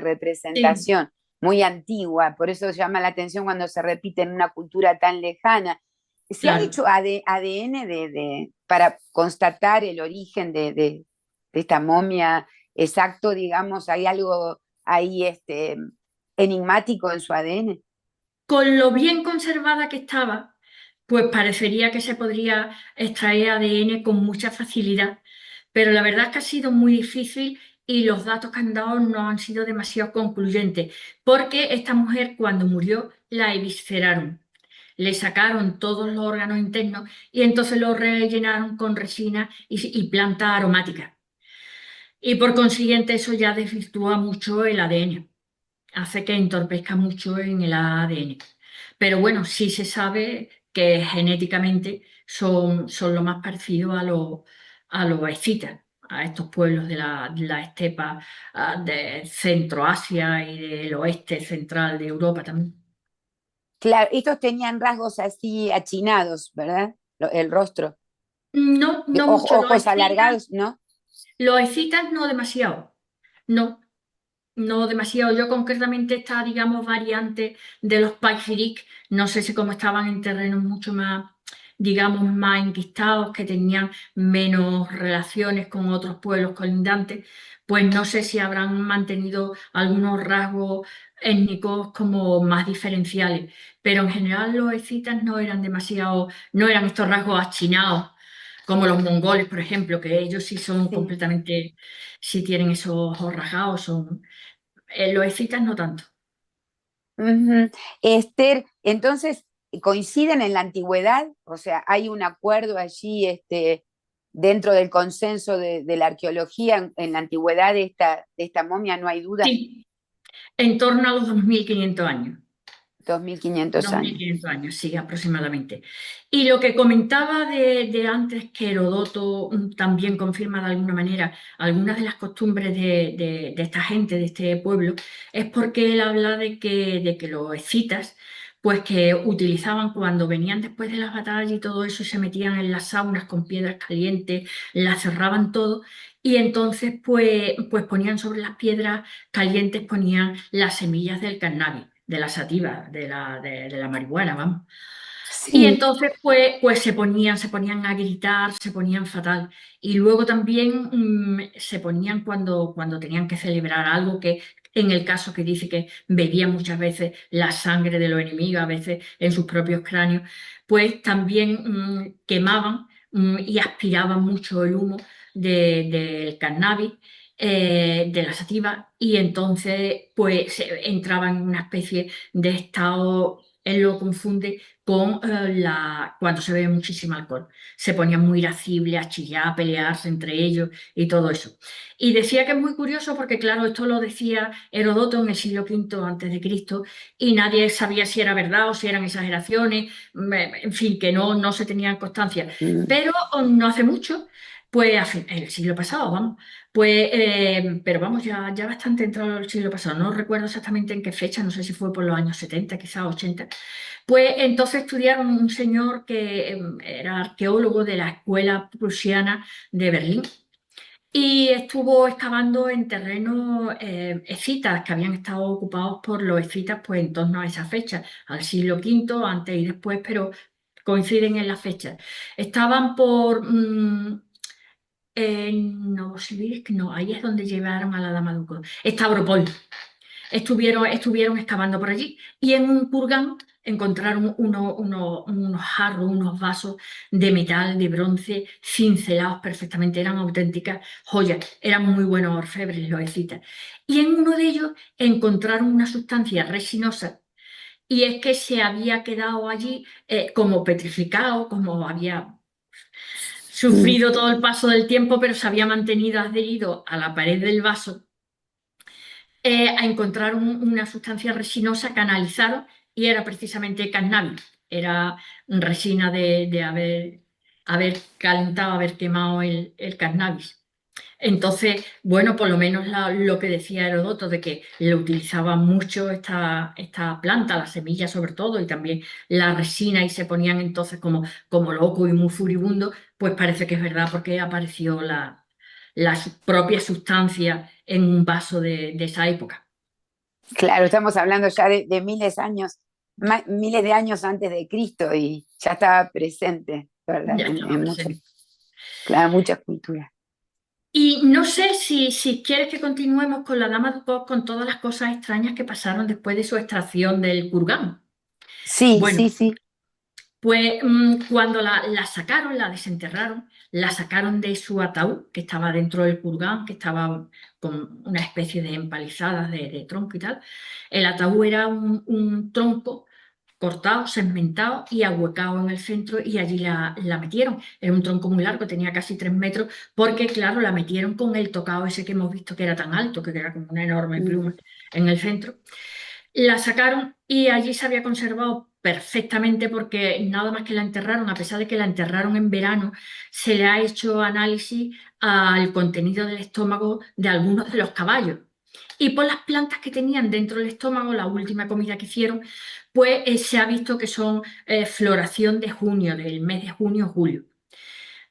sí, representación, muy antigua, por eso llama la atención cuando se repite en una cultura tan lejana. ¿Se ha claro. hecho ADN para constatar el origen de esta momia exacto, digamos? ¿Hay algo ahí enigmático en su ADN? Con lo bien conservada que estaba, pues parecería que se podría extraer ADN con mucha facilidad, pero la verdad es que ha sido muy difícil y los datos que han dado no han sido demasiado concluyentes, porque esta mujer cuando murió la evisceraron, le sacaron todos los órganos internos y entonces lo rellenaron con resina y plantas aromáticas. Y por consiguiente eso ya desvirtúa mucho el ADN, hace que entorpezca mucho en el ADN. Pero bueno, sí se sabe que genéticamente son lo más parecido a los escitas, a estos pueblos de la estepa de Centroasia y del oeste central de Europa también. Claro, estos tenían rasgos así achinados, ¿verdad? El rostro. No, no mucho, Ojos alargados, ¿no? los escitas no demasiado, no. No demasiado. Yo concretamente esta, digamos, variante de los Paixiric, no sé si como estaban en terrenos mucho más, digamos, más enquistados, que tenían menos relaciones con otros pueblos colindantes, pues no sé si habrán mantenido algunos rasgos étnicos como más diferenciales. Pero en general los escitas no eran demasiado, no eran estos rasgos achinados como los mongoles, por ejemplo, que ellos sí son Sí. completamente, sí tienen esos ojos rajados, son, los escitas no tanto. Ujú. Esther, entonces, ¿coinciden en la antigüedad? O sea, ¿hay un acuerdo allí dentro del consenso de la arqueología en la antigüedad de esta momia? No hay duda, Sí, en torno a los 2500 años. 2500 años. 2500 años, sí, aproximadamente. Y lo que comentaba de antes, que Herodoto también confirma de alguna manera algunas de las costumbres de esta gente, de este pueblo, es porque él habla de que los escitas, pues que utilizaban cuando venían después de las batallas y todo eso, se metían en las saunas con piedras calientes, las cerraban todo. Y entonces, pues ponían sobre las piedras calientes, ponían las semillas del cannabis, de la sativa, de la marihuana, vamos. Y Sí, entonces, pues se ponían a gritar, se ponían fatal. Y luego también se ponían cuando tenían que celebrar algo, que en el caso que dice que bebían muchas veces la sangre de los enemigos, a veces en sus propios cráneos, pues también quemaban y aspiraban mucho el humo del cannabis, de la sativa, y entonces pues entraban en una especie de estado, él lo confunde con cuando se bebe muchísimo alcohol. Se ponían muy irascibles, a chillar, a pelearse entre ellos y todo eso. Y decía que es muy curioso porque, claro, esto lo decía Herodoto en el siglo V antes de Cristo, y nadie sabía si era verdad o si eran exageraciones, en fin, que no se tenían constancia. mm, Pero no hace mucho, pues el siglo pasado, vamos, pues, pero vamos, ya bastante entrado el siglo pasado, no recuerdo exactamente en qué fecha, no sé si fue por los años 70, quizás 80. Pues entonces estudiaron un señor que era arqueólogo de la Escuela Prusiana de Berlín y estuvo excavando en terrenos escitas que habían estado ocupados por los escitas pues en torno a esa fecha, al siglo V, antes y después, pero coinciden en las fechas. Estaban por Novosibirsk, no, ahí es donde llevaron a la Dama de Duco. Stavropol. Estuvieron excavando por allí y en un kurgán encontraron unos jarros, unos vasos de metal, de bronce, cincelados perfectamente, eran auténticas joyas, eran muy buenos orfebres los escitas. Y en uno de ellos encontraron una sustancia resinosa, y es que se había quedado allí como petrificado, como había mm. sufrido todo el paso del tiempo, pero se había mantenido adherido a la pared del vaso. A encontrar una sustancia resinosa que analizaron y era precisamente cannabis. Era resina de haber calentado, haber quemado el cannabis. Entonces, bueno, por lo menos lo que decía Herodoto, de que le utilizaba mucho esta planta, las semillas sobre todo, y también la resina, y se ponían entonces como locos y muy furibundos, pues parece que es verdad porque apareció la propia sustancia en un vaso de esa época. Claro, estamos hablando ya de miles de años antes de Cristo y ya estaba presente, ¿verdad? Ya estaba En muchas, presente. claro, muchas culturas. Y no sé si quieres que continuemos con la Dama de Coz, con todas las cosas extrañas que pasaron después de su extracción del Kurgán. Sí, Bueno, sí, sí. pues cuando la sacaron, la desenterraron, la sacaron de su ataúd, que estaba dentro del kurgán, que estaba con una especie de empalizadas de tronco y tal. El ataúd era un tronco cortado, segmentado y ahuecado en el centro, y allí la metieron. Era un tronco muy largo, tenía casi 3 metros, porque claro, la metieron con el tocado ese que hemos visto que era tan alto, que era como una enorme Mm, pluma en el centro. La sacaron y allí se había conservado perfectamente, porque nada más que la enterraron, a pesar de que la enterraron en verano, se le ha hecho análisis al contenido del estómago de algunos de los caballos. Y por las plantas que tenían dentro del estómago, la última comida que hicieron, pues se ha visto que son floración de junio, del mes de junio-julio.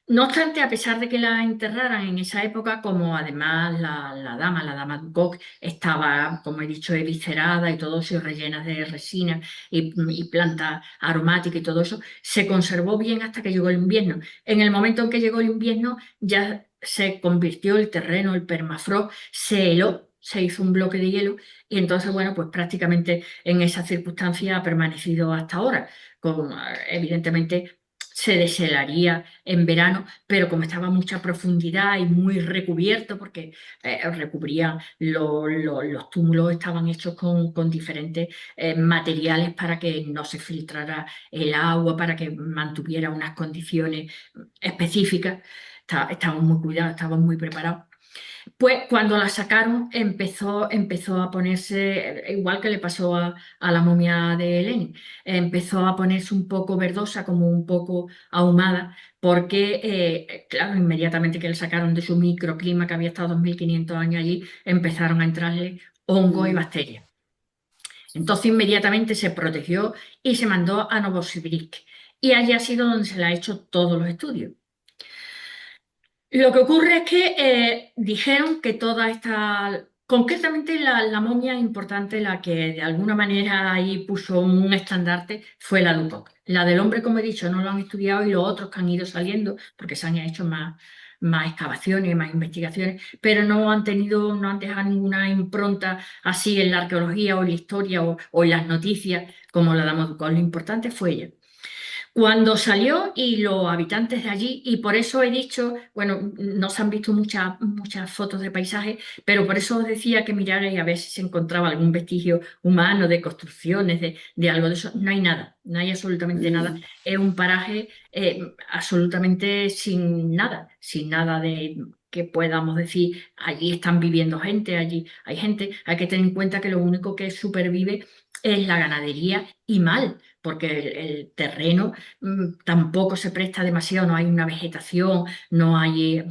No obstante, a pesar de que la enterraran en esa época, como además la dama Ducoc, estaba, como he dicho, eviscerada y todo eso, y rellena de resina y plantas aromáticas y todo eso, se conservó bien hasta que llegó el invierno. En el momento en que llegó el invierno, ya se convirtió el terreno, el permafrost, se heló, se hizo un bloque de hielo, y entonces, bueno, pues prácticamente en esa circunstancia ha permanecido hasta ahora, con evidentemente se deshelaría en verano, pero como estaba a mucha profundidad y muy recubierto, porque recubrían los túmulos, estaban hechos con diferentes materiales para que no se filtrara el agua, para que mantuviera unas condiciones específicas. Estaban muy cuidados, estaban muy preparados. Pues cuando la sacaron empezó a ponerse, igual que le pasó a la momia de Lenin, empezó a ponerse un poco verdosa, como un poco ahumada, porque, claro, inmediatamente que le sacaron de su microclima, que había estado 2500 años allí, empezaron a entrarle hongos y bacterias. Entonces inmediatamente se protegió y se mandó a Novosibirsk. Y allí ha sido donde se le ha hecho todos los estudios. Lo que ocurre es que dijeron que toda esta, concretamente la momia importante, la que de alguna manera ahí puso un estandarte, fue la Ducoc. La del hombre, como he dicho, no lo han estudiado y los otros que han ido saliendo, porque se han hecho más excavaciones, más investigaciones, pero no han dejado ninguna impronta así en la arqueología o en la historia o en las noticias como la dama Ducoc. Lo importante fue ella. Cuando salió y los habitantes de allí, y por eso he dicho, bueno, no se han visto muchas fotos de paisajes, pero por eso os decía que mirarais a ver si se encontraba algún vestigio humano de construcciones, de algo de eso. No hay nada, no hay absolutamente nada. Es un paraje absolutamente sin nada de que podamos decir, allí están viviendo gente, allí hay gente. Hay que tener en cuenta que lo único que supervive es la ganadería y mal, porque el terreno tampoco se presta demasiado, no hay una vegetación, no hay...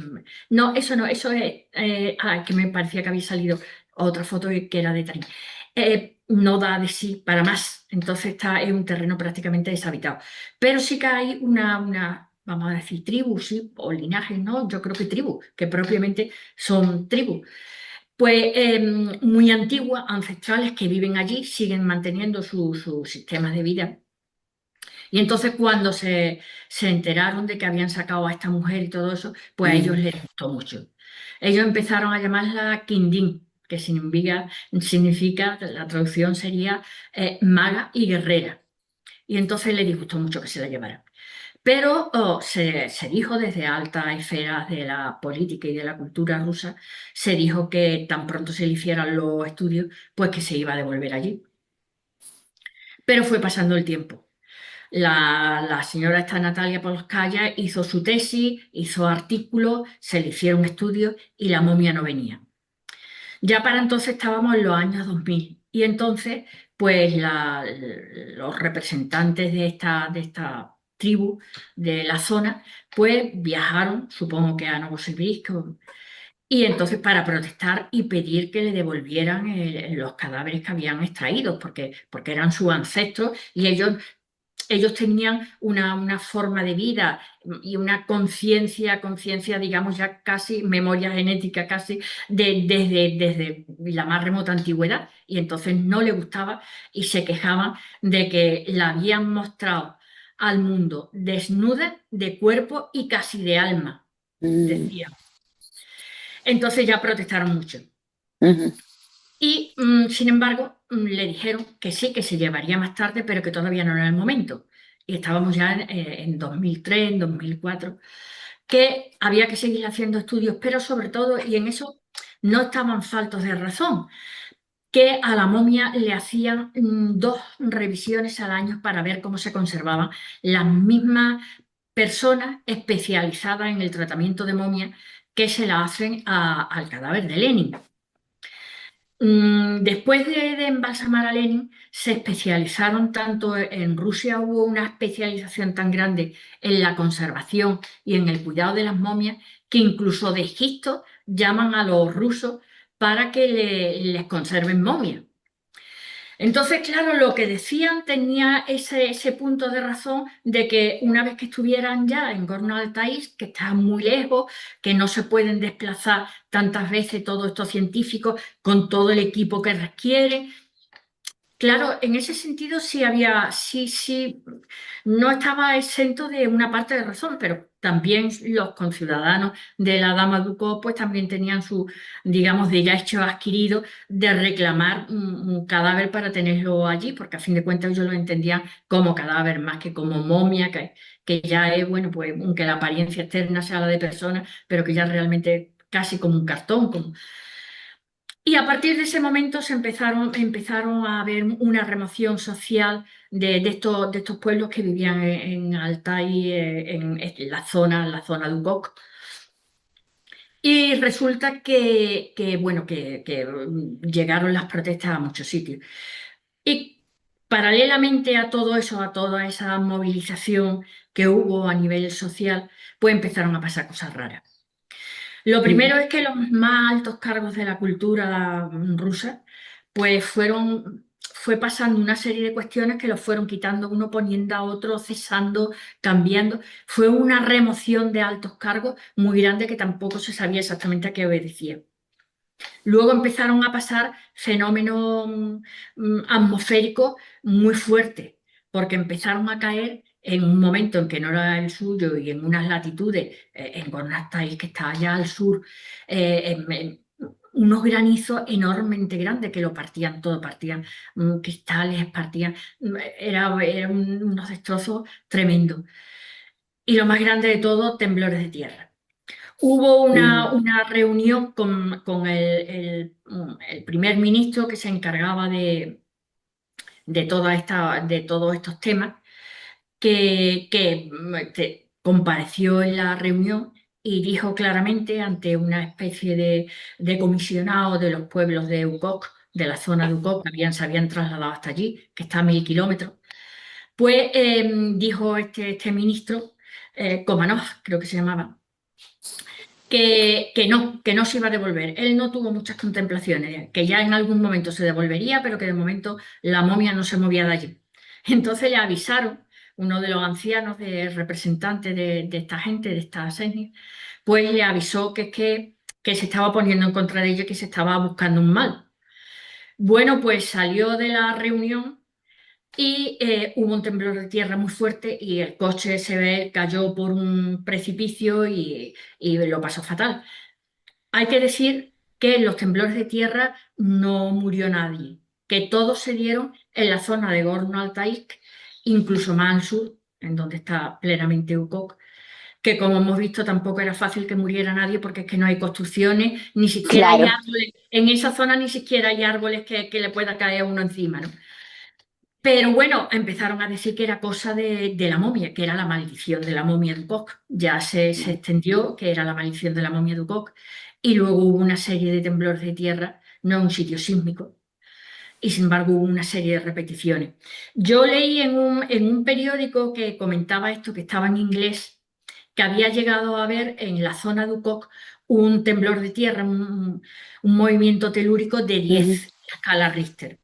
no, eso no, eso es... que me parecía que había salido otra foto que era de Tarín. No da de sí para más, entonces es un terreno prácticamente deshabitado. Pero sí que hay vamos a decir, tribus, sí, o linajes, ¿no? Yo creo que tribus, que propiamente son tribus. Pues muy antiguas, ancestrales, que viven allí, siguen manteniendo su sistema de vida. Y entonces cuando se enteraron de que habían sacado a esta mujer y todo eso, pues a ellos les gustó mucho. Ellos empezaron a llamarla Quindín, que significa, la traducción sería maga y guerrera. Y entonces les disgustó mucho que se la llevaran. Pero se dijo desde altas esferas de la política y de la cultura rusa, se dijo que tan pronto se le hicieran los estudios, pues que se iba a devolver allí. Pero fue pasando el tiempo. La señora esta Natalia Polskaya hizo su tesis, hizo artículos, se le hicieron estudios y la momia no venía. Ya para entonces estábamos en los años 2000 y entonces pues los representantes de esta tribu de la zona pues viajaron, supongo que a Novosibirsk, y entonces para protestar y pedir que le devolvieran los cadáveres que habían extraído, porque eran sus ancestros y ellos tenían una forma de vida y una conciencia, digamos, ya casi, memoria genética casi, desde la más remota antigüedad. Y entonces no le gustaba y se quejaban de que la habían mostrado al mundo desnuda de cuerpo y casi de alma, decían. Entonces ya protestaron mucho. Y, sin embargo, le dijeron que sí, que se llevaría más tarde, pero que todavía no era el momento. Y estábamos ya en 2003, en 2004, que había que seguir haciendo estudios, pero sobre todo, y en eso no estaban faltos de razón, que a la momia le hacían 2 revisiones al año para ver cómo se conservaban las mismas personas especializadas en el tratamiento de momia que se la hacen al cadáver de Lenin. Después de embalsamar a Lenin, se especializaron tanto en Rusia, hubo una especialización tan grande en la conservación y en el cuidado de las momias, que incluso de Egipto llaman a los rusos para que les conserven momias. Entonces, claro, lo que decían tenía ese punto de razón de que una vez que estuvieran ya en Gorno-Altair, que está muy lejos, que no se pueden desplazar tantas veces todos estos científicos con todo el equipo que requieren. Claro, en ese sentido sí, no estaba exento de una parte de razón, pero también los conciudadanos de la Dama Ducó pues también tenían su, digamos, derecho adquirido de reclamar un cadáver para tenerlo allí, porque a fin de cuentas ellos lo entendían como cadáver más que como momia, que ya es, bueno, pues aunque la apariencia externa sea la de persona, pero que ya realmente casi como un cartón, y a partir de ese momento empezaron a haber una remoción social de estos pueblos que vivían en Altai, en la zona de Ukok. Y resulta bueno, que llegaron las protestas a muchos sitios. Y paralelamente a todo eso, a toda esa movilización que hubo a nivel social, pues empezaron a pasar cosas raras. Lo Mm. primero es que los más altos cargos de la cultura rusa, pues fue pasando una serie de cuestiones que los fueron quitando uno, poniendo a otro, cesando, cambiando. Fue una remoción de altos cargos muy grande que tampoco se sabía exactamente a qué obedecía. Luego empezaron a pasar fenómenos atmosféricos muy fuertes, porque empezaron a caer en un momento en que no era el suyo y en unas latitudes, en Gornastai, que está allá al sur, unos granizos enormemente grandes que lo partían todo, partían cristales, partían, eran unos destrozos tremendos. Y lo más grande de todo, temblores de tierra. Hubo Mm. una reunión con el primer ministro que se encargaba de todos estos temas, que compareció en la reunión y dijo claramente ante una especie de comisionado de los pueblos de Ukok, de la zona de Ukok, que se habían trasladado hasta allí, que está a 1000 kilómetros, pues dijo este ministro, Komanov, creo que se llamaba, que no se iba a devolver. Él no tuvo muchas contemplaciones, que ya en algún momento se devolvería, pero que de momento la momia no se movía de allí. Entonces le avisaron, uno de los ancianos representantes de esta gente, de estas etnias, pues le avisó que se estaba poniendo en contra de ella, que se estaba buscando un mal. Bueno, pues salió de la reunión y hubo un temblor de tierra muy fuerte y el coche cayó por un precipicio y lo pasó fatal. Hay que decir que en los temblores de tierra no murió nadie, que todos se dieron en la zona de Gorno-Altaisk, incluso más al sur, en donde está plenamente Ukok, que como hemos visto tampoco era fácil que muriera nadie porque es que no hay construcciones, ni siquiera hay Claro. árboles, en esa zona ni siquiera hay árboles que le pueda caer a uno encima, ¿no? Pero bueno, empezaron a decir que era cosa de la momia, que era la maldición de la momia de Ukok. Ya se extendió que era la maldición de la momia de Ukok. Y luego hubo una serie de temblores de tierra, no en un sitio sísmico, y sin embargo hubo una serie de repeticiones. Yo leí en un periódico que comentaba esto, que estaba en inglés, que había llegado a ver en la zona de Ukok un temblor de tierra, un movimiento telúrico de Ujú. 10 escala Richter.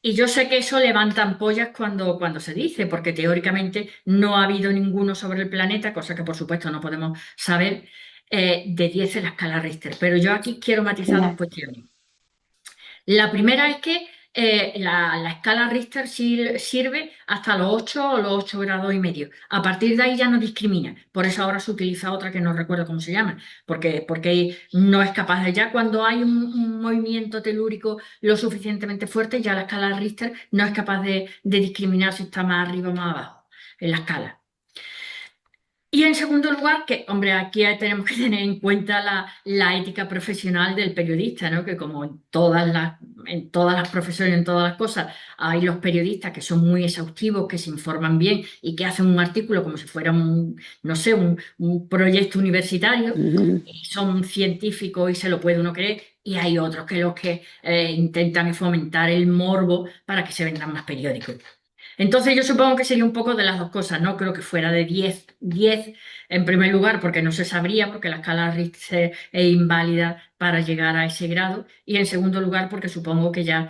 Y yo sé que eso levanta ampollas cuando se dice, porque teóricamente no ha habido ninguno sobre el planeta, cosa que por supuesto no podemos saber, de 10 en la escala Richter. Pero yo aquí quiero matizar dos Claro. cuestiones. La primera es que la escala Richter sirve hasta los 8 o los 8 grados y medio. A partir de ahí ya no discrimina. Por eso ahora se utiliza otra que no recuerdo cómo se llama, porque no es capaz de, ya cuando hay un movimiento telúrico lo suficientemente fuerte, ya la escala Richter no es capaz de discriminar si está más arriba o más abajo en la escala. Y en segundo lugar, que, hombre, aquí tenemos que tener en cuenta la ética profesional del periodista, ¿no? Que como en todas las profesiones, en todas las cosas, hay los periodistas que son muy exhaustivos, que se informan bien y que hacen un artículo como si fuera no sé, un proyecto universitario, Ujú. y son científicos y se lo puede uno creer, y hay otros que los que intentan fomentar el morbo para que se vendan más periódicos. Entonces yo supongo que sería un poco de las dos cosas, no creo que fuera de 10 en primer lugar, porque no se sabría, porque la escala Richter es inválida para llegar a ese grado, y en segundo lugar porque supongo que ya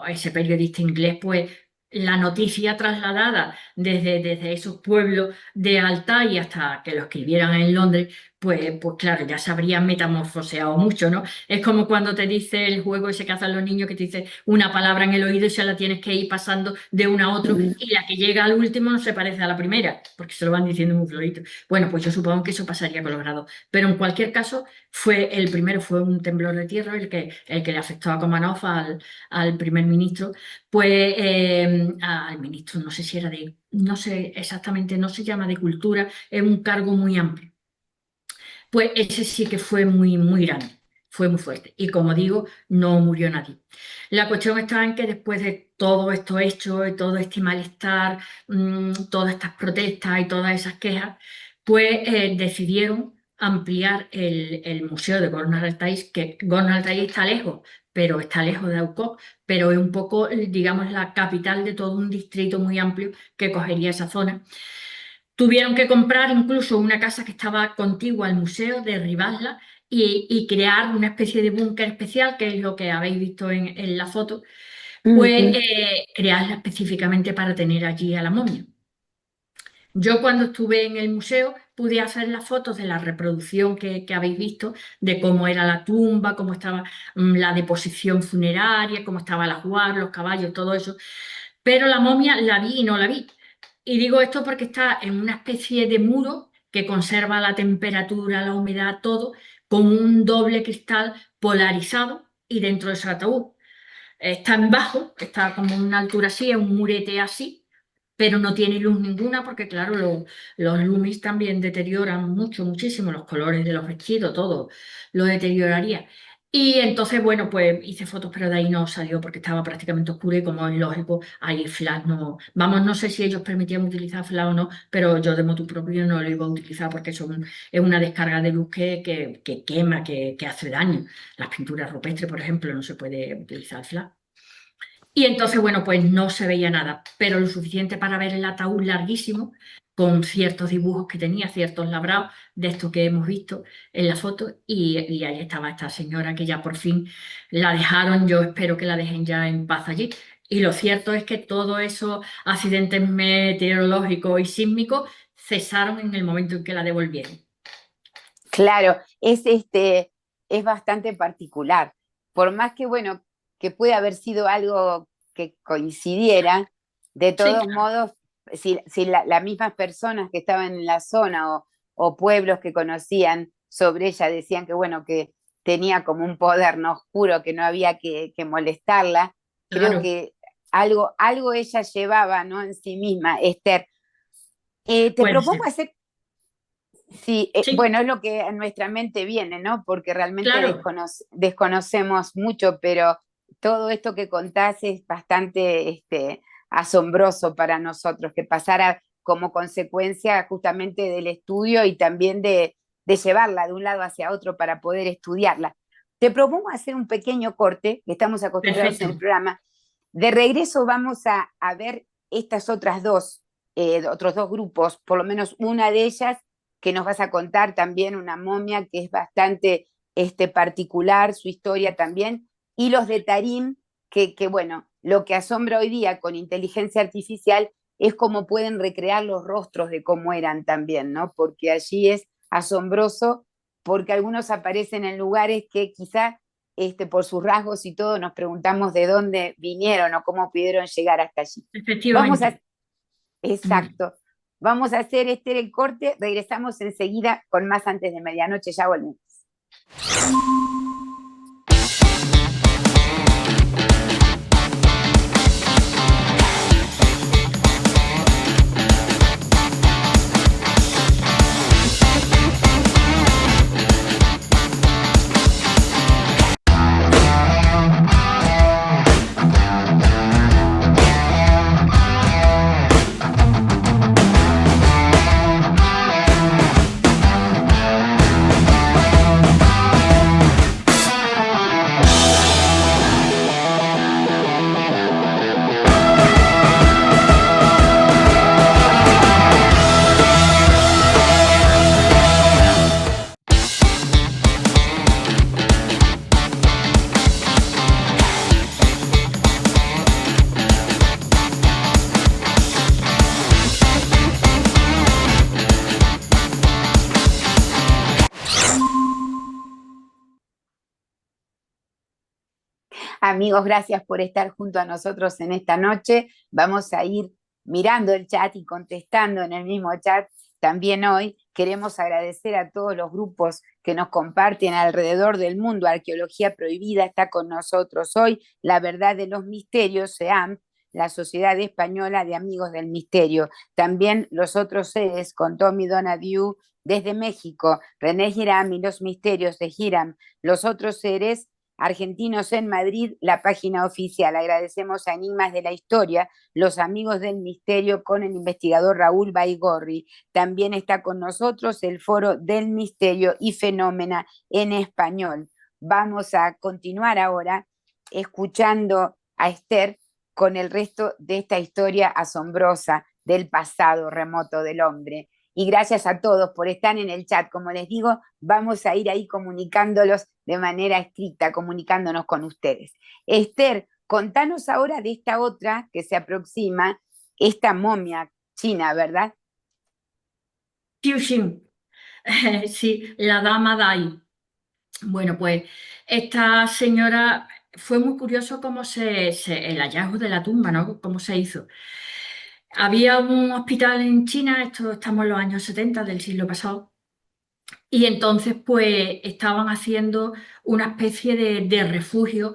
ese periodista inglés, pues la noticia trasladada desde esos pueblos de Altai hasta que lo escribieran en Londres, pues claro, ya se habría metamorfoseado mucho, ¿no? Es como cuando te dice el juego ese que hacen los niños que te dice una palabra en el oído y se la tienes que ir pasando de uno a otro Mm. y la que llega al último no se parece a la primera, porque se lo van diciendo muy florito. Bueno, pues yo supongo que eso pasaría con los grados. Pero en cualquier caso, el primero fue un temblor de tierra el que le afectó a Komanov, al primer ministro, pues al ministro, no sé si era no sé exactamente, no se llama de cultura, es un cargo muy amplio. Pues ese sí que fue muy, muy grande, fue muy fuerte. Y como digo, no murió nadie. La cuestión está en que después de todo esto hecho y todo este malestar, todas estas protestas y todas esas quejas, pues decidieron ampliar el museo de Gorno-Altai, que Gorno-Altai está lejos, pero está lejos de Aukó, pero es un poco, digamos, la capital de todo un distrito muy amplio que cogería esa zona. Tuvieron que comprar incluso una casa que estaba contigua al museo, derribarla y crear una especie de búnker especial, que es lo que habéis visto en la foto, pues Ujú. crearla específicamente para tener allí a la momia. Yo cuando estuve en el museo pude hacer las fotos de la reproducción que habéis visto, de cómo era la tumba, cómo estaba la deposición funeraria, cómo estaba el ajuar, los caballos, todo eso. Pero la momia la vi y no la vi. Y digo esto porque está en una especie de muro que conserva la temperatura, la humedad, todo, con un doble cristal polarizado y dentro de ese ataúd. Está en bajo, está como a una altura así, es un murete así, pero no tiene luz ninguna porque, claro, los lumis también deterioran mucho, muchísimo los colores de los vestidos, todo lo deterioraría. Y entonces, bueno, pues hice fotos, pero de ahí no salió porque estaba prácticamente oscuro y como es lógico, ahí flash no... Vamos, no sé si ellos permitían utilizar flash o no, pero yo de motu propio no lo iba a utilizar porque es una descarga de luz que quema, que hace daño. Las pinturas rupestres, por ejemplo, no se puede utilizar flash. Y entonces, bueno, pues no se veía nada, pero lo suficiente para ver el ataúd larguísimo, con ciertos dibujos que tenía, ciertos labrados, de esto que hemos visto en la foto, y ahí estaba esta señora que ya por fin la dejaron, yo espero que la dejen ya en paz allí. Y lo cierto es que todos esos accidentes meteorológicos y sísmicos cesaron en el momento en que la devolvieron. Claro, es bastante particular. Por más que, bueno, que puede haber sido algo que coincidiera, de Sí, todos modos, si las mismas personas que estaban en la zona o pueblos que conocían sobre ella decían que, bueno, que tenía como un poder no oscuro, que no había que molestarla, creo claro, que algo ella llevaba, ¿no? En sí misma. Esther, te puede propongo ser. hacer. Sí, Sí, bueno, es lo que a nuestra mente viene, ¿no? Porque realmente claro, desconocemos mucho, pero todo esto que contás es bastante asombroso para nosotros, que pasara como consecuencia justamente del estudio y también de llevarla de un lado hacia otro para poder estudiarla. Te propongo hacer un pequeño corte, que estamos acostumbrados en el perfecto. programa. De regreso vamos a ver estas otras otros dos grupos, por lo menos una de ellas que nos vas a contar también, una momia que es bastante particular, su historia también, y los de Tarim, bueno, lo que asombra hoy día con inteligencia artificial es cómo pueden recrear los rostros de cómo eran también, ¿no? Porque allí es asombroso, porque algunos aparecen en lugares que quizá por sus rasgos y todo nos preguntamos de dónde vinieron o cómo pudieron llegar hasta allí. Vamos a, Efectivamente. Muy bien. exacto. Vamos a hacer el corte, regresamos enseguida con más antes de medianoche, ya volvemos. Amigos, gracias por estar junto a nosotros en esta noche. Vamos a ir mirando el chat y contestando en el mismo chat también hoy. Queremos agradecer a todos los grupos que nos comparten alrededor del mundo. Arqueología Prohibida está con nosotros hoy. La Verdad de los Misterios, SEAM, la Sociedad Española de Amigos del Misterio. También Los Otros Seres con Tommy Donadieu desde México. René Hiram y los Misterios de Hiram. Los Otros Seres Argentinos en Madrid, la página oficial. Agradecemos a Enigmas de la Historia, los amigos del misterio con el investigador Raúl Baigorri. También está con nosotros el Foro del Misterio y Fenómena en español. Vamos a continuar ahora escuchando a Esther con el resto de esta historia asombrosa del pasado remoto del hombre. Y gracias a todos por estar en el chat. Como les digo, vamos a ir ahí comunicándolos de manera estricta, comunicándonos con ustedes. Esther, contanos ahora de esta otra que se aproxima, esta momia china, ¿verdad? Fuxing, sí, la dama Dai. Bueno, pues esta señora fue muy curioso cómo el hallazgo de la tumba, ¿no? Cómo se hizo. Había un hospital en China, esto estamos en los años 70 del siglo pasado, y entonces pues estaban haciendo una especie de refugio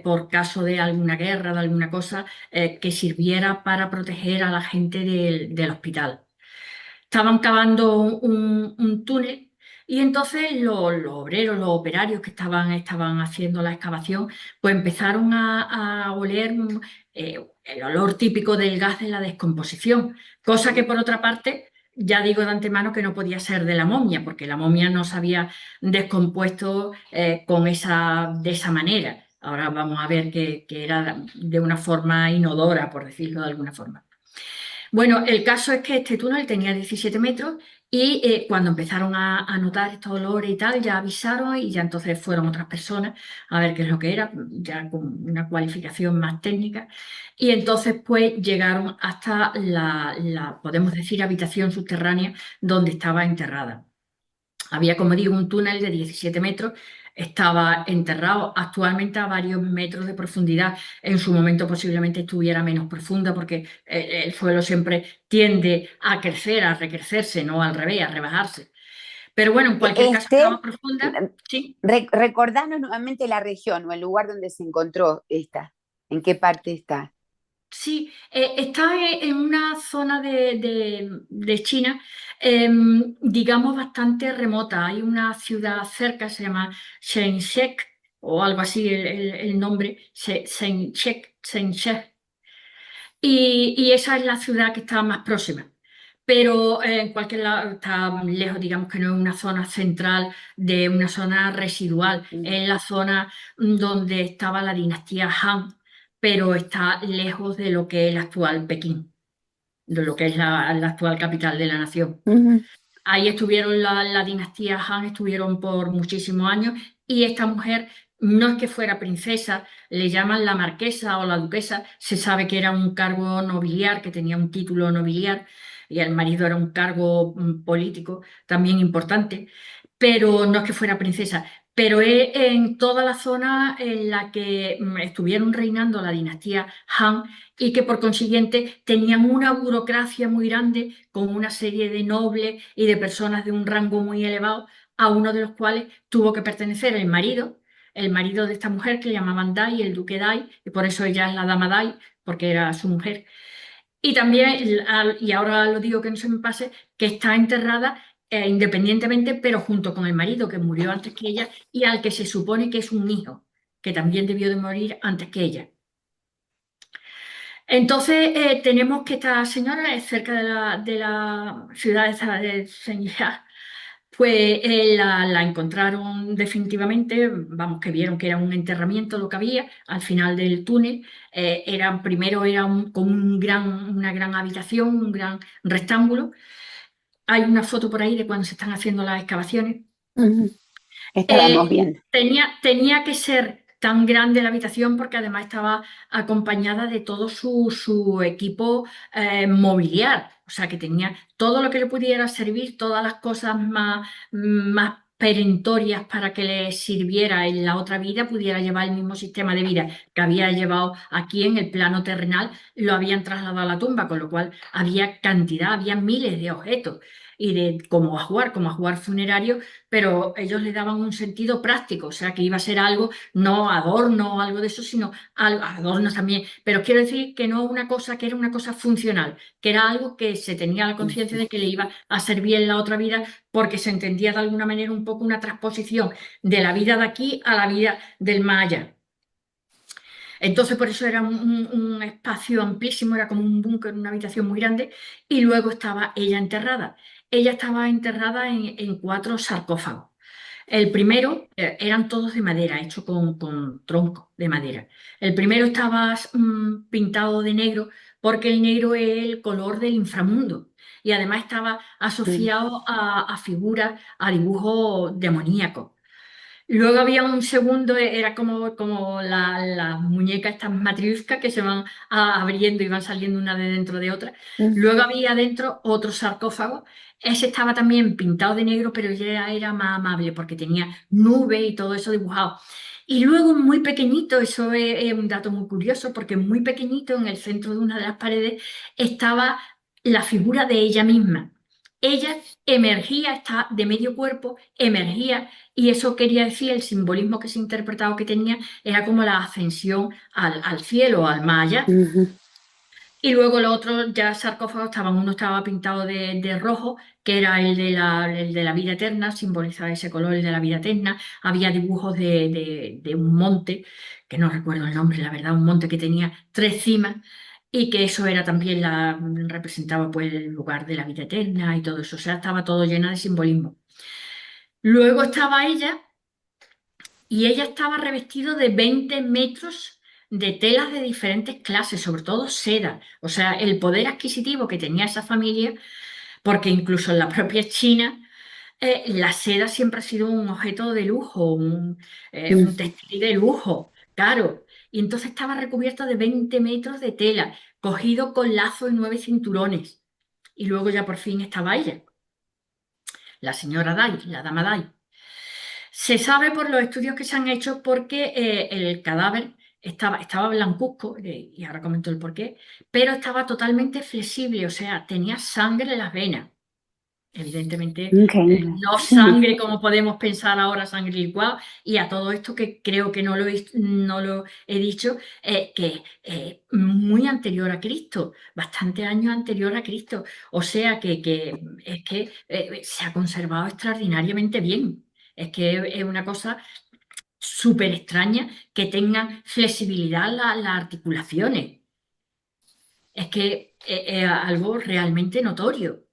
por caso de alguna guerra, de alguna cosa, que sirviera para proteger a la gente del hospital. Estaban cavando un túnel y entonces los obreros, los operarios que estaban haciendo la excavación, pues empezaron a oler el olor típico del gas de la descomposición, cosa que por otra parte ya digo de antemano que no podía ser de la momia, porque la momia no se había descompuesto de esa manera. Ahora vamos a ver que era de una forma inodora, por decirlo de alguna forma. Bueno, el caso es que este túnel tenía 17 metros y cuando empezaron a notar estos olores y tal, ya avisaron y ya entonces fueron otras personas a ver qué es lo que era, ya con una cualificación más técnica. Y entonces pues llegaron hasta podemos decir, habitación subterránea donde estaba enterrada. Había, como digo, un túnel de 17 metros, estaba enterrado actualmente a varios metros de profundidad. En su momento posiblemente estuviera menos profunda porque el suelo siempre tiende a crecer, a recrecerse, no al revés, a rebajarse. Pero bueno, en cualquier caso Esther, estaba profunda, sí. recordanos nuevamente la región o el lugar donde se encontró esta. ¿En qué parte está? Sí, está en una zona de China, digamos, bastante remota. Hay una ciudad cerca, se llama Shenzhen, o algo así el nombre, Shenzhen. Y esa es la ciudad que está más próxima. Pero en cualquier lado está lejos, digamos que no es una zona central de una zona residual, es la zona donde estaba la dinastía Han, pero está lejos de lo que es el actual Pekín, de lo que es la actual capital de la nación. Ujú. Ahí estuvieron la dinastía Han, estuvieron por muchísimos años y esta mujer no es que fuera princesa, le llaman la marquesa o la duquesa, se sabe que era un cargo nobiliar, que tenía un título nobiliar y el marido era un cargo político también importante, pero no es que fuera princesa. Pero es en toda la zona en la que estuvieron reinando la dinastía Han y que por consiguiente tenían una burocracia muy grande con una serie de nobles y de personas de un rango muy elevado, a uno de los cuales tuvo que pertenecer el marido de esta mujer que le llamaban Dai, el duque Dai, y por eso ella es la dama Dai, porque era su mujer. Y también, y ahora lo digo que no se me pase, que está enterrada independientemente, pero junto con el marido que murió antes que ella y al que se supone que es un hijo, que también debió de morir antes que ella. Entonces, tenemos que esta señora es cerca de la ciudad de Shenyang, pues la encontraron definitivamente, vamos, que vieron que era un enterramiento lo que había al final del túnel. Primero era como una gran habitación, un gran rectángulo. Hay una foto por ahí de cuando se están haciendo las excavaciones. Ujú. Estábamos Eh, viendo. tenía que ser tan grande la habitación porque además estaba acompañada de todo su equipo mobiliar, o sea que tenía todo lo que le pudiera servir, todas las cosas más perentorias para que le sirviera en la otra vida, pudiera llevar el mismo sistema de vida que había llevado aquí en el plano terrenal, lo habían trasladado a la tumba, con lo cual había cantidad, había miles de objetos y de como ajuar funerario, pero ellos le daban un sentido práctico, o sea que iba a ser algo, no adorno o algo de eso, sino algo, adornos también, pero quiero decir que no una cosa que era una cosa funcional, que era algo que se tenía la conciencia de que le iba a servir en la otra vida, porque se entendía de alguna manera un poco una transposición de la vida de aquí a la vida del más allá. Entonces, por eso era un espacio amplísimo, era como un búnker, una habitación muy grande, y luego estaba ella enterrada. Ella estaba enterrada en 4 sarcófagos. El primero eran todos de madera, hechos con troncos de madera. El primero estaba pintado de negro porque el negro es el color del inframundo y además estaba asociado a figuras, a dibujos demoníacos. Luego había un segundo, era como las muñecas estas matriuscas que se van abriendo y van saliendo una de dentro de otra. Luego había dentro otro sarcófago. Ese estaba también pintado de negro, pero ya era más amable porque tenía nubes y todo eso dibujado. Y luego muy pequeñito, eso es un dato muy curioso, porque muy pequeñito en el centro de una de las paredes estaba la figura de ella misma. Ella emergía, está de medio cuerpo, emergía, y eso quería decir, el simbolismo que se ha interpretado que tenía era como la ascensión al cielo, al más allá. Y luego los otros ya sarcófagos estaban, uno estaba pintado de rojo, que era el de la vida eterna, simbolizaba ese color, el de la vida eterna. Había dibujos de un monte, que no recuerdo el nombre, la verdad, un monte que tenía 3 cimas, y que eso era también representaba pues el lugar de la vida eterna y todo eso. O sea, estaba todo lleno de simbolismo. Luego estaba ella, y ella estaba revestida de 20 metros de telas de diferentes clases, sobre todo seda. O sea, el poder adquisitivo que tenía esa familia, porque incluso en la propia China, la seda siempre ha sido un objeto de lujo, un textil de lujo, caro. Y entonces estaba recubierta de 20 metros de tela, cogido con lazo y 9 cinturones. Y luego ya por fin estaba ella, la señora Dai, la dama Dai. Se sabe por los estudios que se han hecho porque el cadáver estaba blancuzco, y ahora comento el porqué, pero estaba totalmente flexible, o sea, tenía sangre en las venas. Evidentemente, Increíble. no sangre como podemos pensar ahora, sangre licuada, y a todo esto que creo que no lo he dicho, que muy anterior a Cristo, bastante años anterior a Cristo, o sea es que se ha conservado extraordinariamente bien. Es que es una cosa súper extraña que tengan flexibilidad las articulaciones. Es que es algo realmente notorio.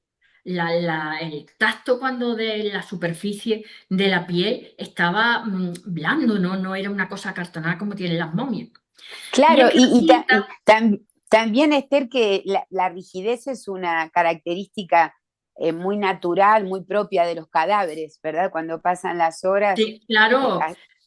El tacto cuando de la superficie de la piel estaba blando, no era una cosa acartonada como tienen las momias. Y es Claro, que la cinta, también, Esther, que la rigidez es una característica muy natural, muy propia de los cadáveres, ¿verdad? Cuando pasan las horas, sí, claro,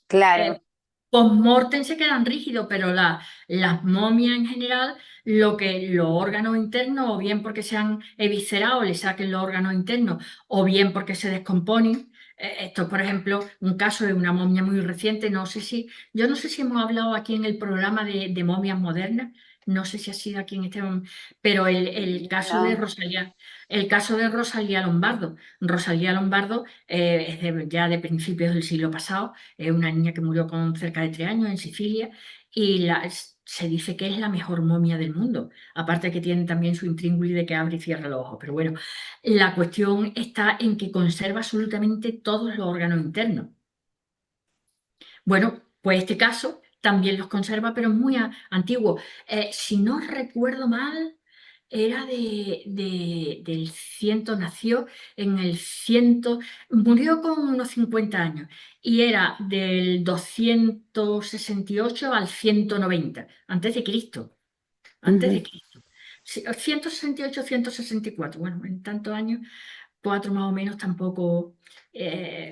claro. post-mortem se quedan rígidos, pero las momias en general, los órganos internos, o bien porque se han eviscerado, le saquen los órganos internos, o bien porque se descomponen. Esto, por ejemplo, un caso de una momia muy reciente, yo no sé si hemos hablado aquí en el programa de momias modernas, no sé si ha sido aquí en este momento, pero el caso de No. Rosalía, el caso de Rosalía Lombardo. Rosalía Lombardo es ya de principios del siglo pasado, es una niña que murió con cerca de 3 años en Sicilia, y se dice que es la mejor momia del mundo. Aparte que tiene también su intríngulis de que abre y cierra los ojos. Pero bueno, la cuestión está en que conserva absolutamente todos los órganos internos. Bueno, pues este caso también los conserva, pero es muy antiguo. Si no recuerdo mal, era del ciento, nació en el ciento, murió con unos 50 años y era del 268 al 190 antes de Cristo, antes de Ujú. Cristo. Sí, 168, 164, bueno, en tantos años 4 más o menos tampoco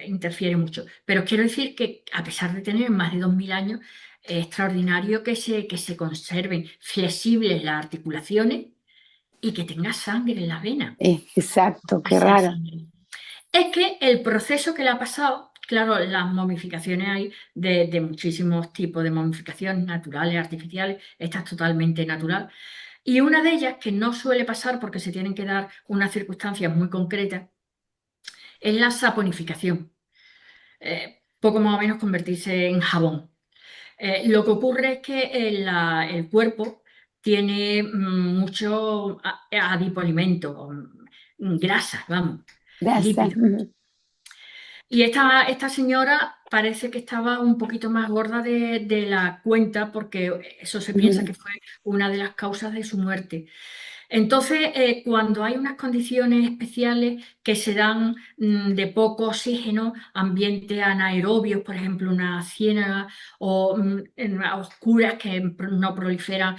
interfiere mucho. Pero quiero decir que a pesar de tener más de 2000 años, es extraordinario que se conserven flexibles las articulaciones y que tenga sangre en las venas. Exacto, O qué sea, raro. sangre. Es que el proceso que le ha pasado, claro, las momificaciones hay de muchísimos tipos de momificaciones, naturales, artificiales, esta es totalmente natural. Y una de ellas, que no suele pasar porque se tienen que dar unas circunstancias muy concretas, es la saponificación. Poco más o menos convertirse en jabón. Lo que ocurre es que el cuerpo tiene mucho adipoalimento, grasa, vamos, Grasa. lípidos. Y esta señora parece que estaba un poquito más gorda de la cuenta porque eso se piensa que fue una de las causas de su muerte. Entonces, cuando hay unas condiciones especiales que se dan de poco oxígeno, ambientes anaerobios, por ejemplo, una ciénaga, o a oscuras que no proliferan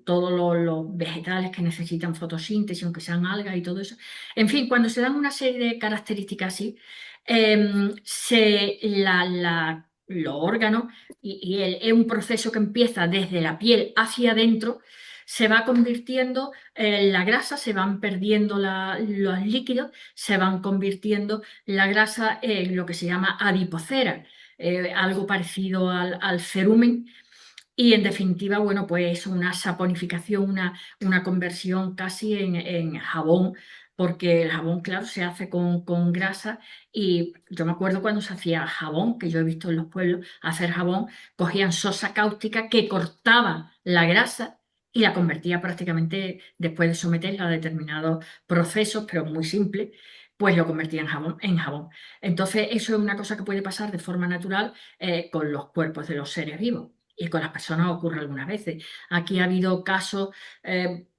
todos los vegetales que necesitan fotosíntesis, aunque sean algas y todo eso. En fin, cuando se dan una serie de características así, los órganos, es un proceso que empieza desde la piel hacia adentro, se va convirtiendo la grasa, se van perdiendo los líquidos, se van convirtiendo la grasa en lo que se llama adipocera, algo parecido al cerumen. Y en definitiva, bueno, pues es una saponificación, una conversión casi en jabón, porque el jabón, claro, se hace con grasa. Y yo me acuerdo cuando se hacía jabón, que yo he visto en los pueblos hacer jabón, cogían sosa cáustica que cortaba la grasa y la convertía prácticamente, después de someterla a determinados procesos, pero muy simples, pues lo convertía en jabón. Entonces, eso es una cosa que puede pasar de forma natural con los cuerpos de los seres vivos. Y con las personas ocurre algunas veces. Aquí ha habido casos,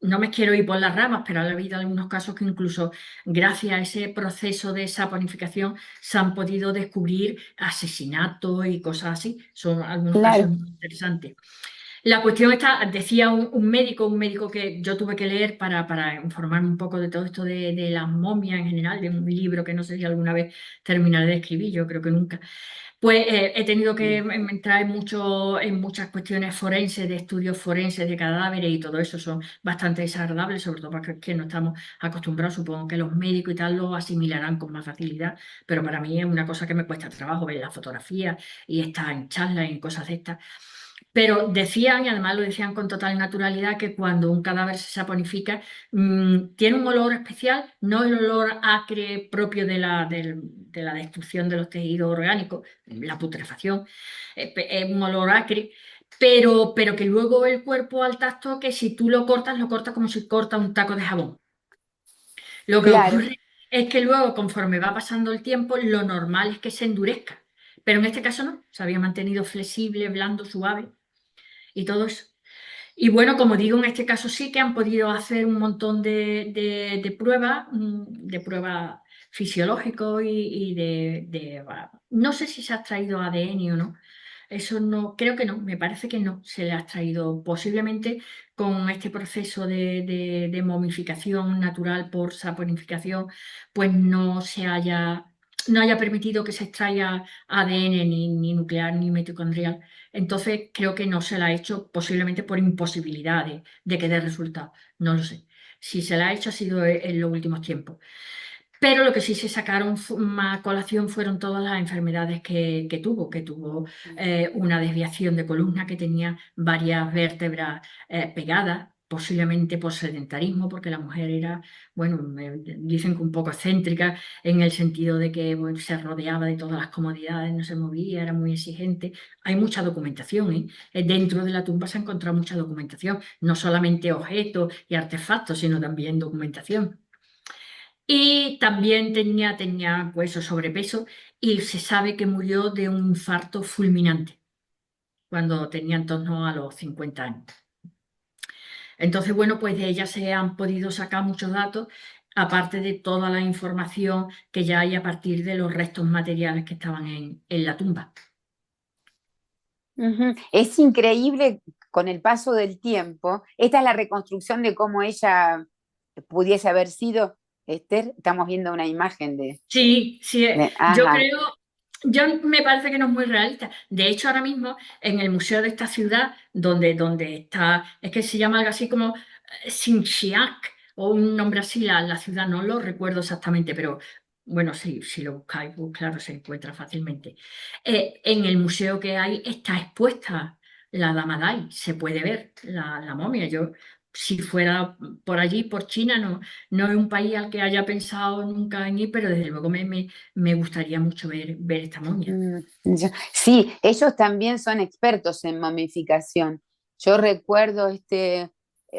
no me quiero ir por las ramas, pero ha habido algunos casos que incluso gracias a ese proceso de saponificación se han podido descubrir asesinatos y cosas así. Son algunos casos Claro, muy interesantes. La cuestión está, decía un médico que yo tuve que leer para informarme un poco de todo esto de las momias en general, de un libro que no sé si alguna vez terminaré de escribir, yo creo que nunca. Pues he tenido que entrar en muchas cuestiones forenses, de estudios forenses de cadáveres, y todo eso son bastante desagradables, sobre todo porque es que no estamos acostumbrados. Supongo que los médicos y tal lo asimilarán con más facilidad, pero para mí es una cosa que me cuesta trabajo ver las fotografías y estar en charlas y en cosas de estas. Pero decían, y además lo decían con total naturalidad, que cuando un cadáver se saponifica, tiene un olor especial, no el olor acre propio de la destrucción de los tejidos orgánicos, la putrefacción, es un olor acre, pero que luego el cuerpo al tacto, que si tú lo cortas como si cortas un taco de jabón. Lo que claro. ocurre es que luego, conforme va pasando el tiempo, lo normal es que se endurezca. Pero en este caso no, se había mantenido flexible, blando, suave y todo eso. Y bueno, como digo, en este caso sí que han podido hacer un montón de pruebas fisiológicos no sé si se ha extraído ADN o no. Eso no, creo que no, me parece que no se le ha extraído. Posiblemente con este proceso de momificación natural por saponificación, pues no haya permitido que se extraiga ADN ni nuclear ni mitocondrial. Entonces creo que no se la ha hecho, posiblemente por imposibilidad de que dé resultado. No lo sé. Si se la ha hecho ha sido en los últimos tiempos. Pero lo que sí se sacaron a colación fueron todas las enfermedades que tuvo, una desviación de columna, que tenía varias vértebras pegadas, posiblemente por sedentarismo, porque la mujer era, bueno, dicen que un poco excéntrica, en el sentido de que bueno, se rodeaba de todas las comodidades, no se movía, era muy exigente. Hay mucha documentación, ¿eh? Dentro de la tumba se ha encontrado mucha documentación, no solamente objetos y artefactos, sino también documentación. Y también tenía pues sobrepeso, y se sabe que murió de un infarto fulminante cuando tenía en torno a los 50 años. Entonces, bueno, pues de ella se han podido sacar muchos datos, aparte de toda la información que ya hay a partir de los restos materiales que estaban en la tumba. Es increíble con el paso del tiempo. Esta es la reconstrucción de cómo ella pudiese haber sido, Esther. Estamos viendo una imagen Sí, sí, yo ajá. creo, yo me parece que no es muy realista. De hecho, ahora mismo en el museo de esta ciudad, donde está, es que se llama algo así como Xinxiang, o un nombre así, la ciudad, no lo recuerdo exactamente, pero bueno, sí, si lo buscáis, pues claro, se encuentra fácilmente. En el museo que hay está expuesta la Dama Dai, se puede ver la momia. Yo, si fuera por allí, por China, no es un país al que haya pensado nunca en ir, pero desde luego me gustaría mucho ver esta momia. Sí, ellos también son expertos en momificación. Yo recuerdo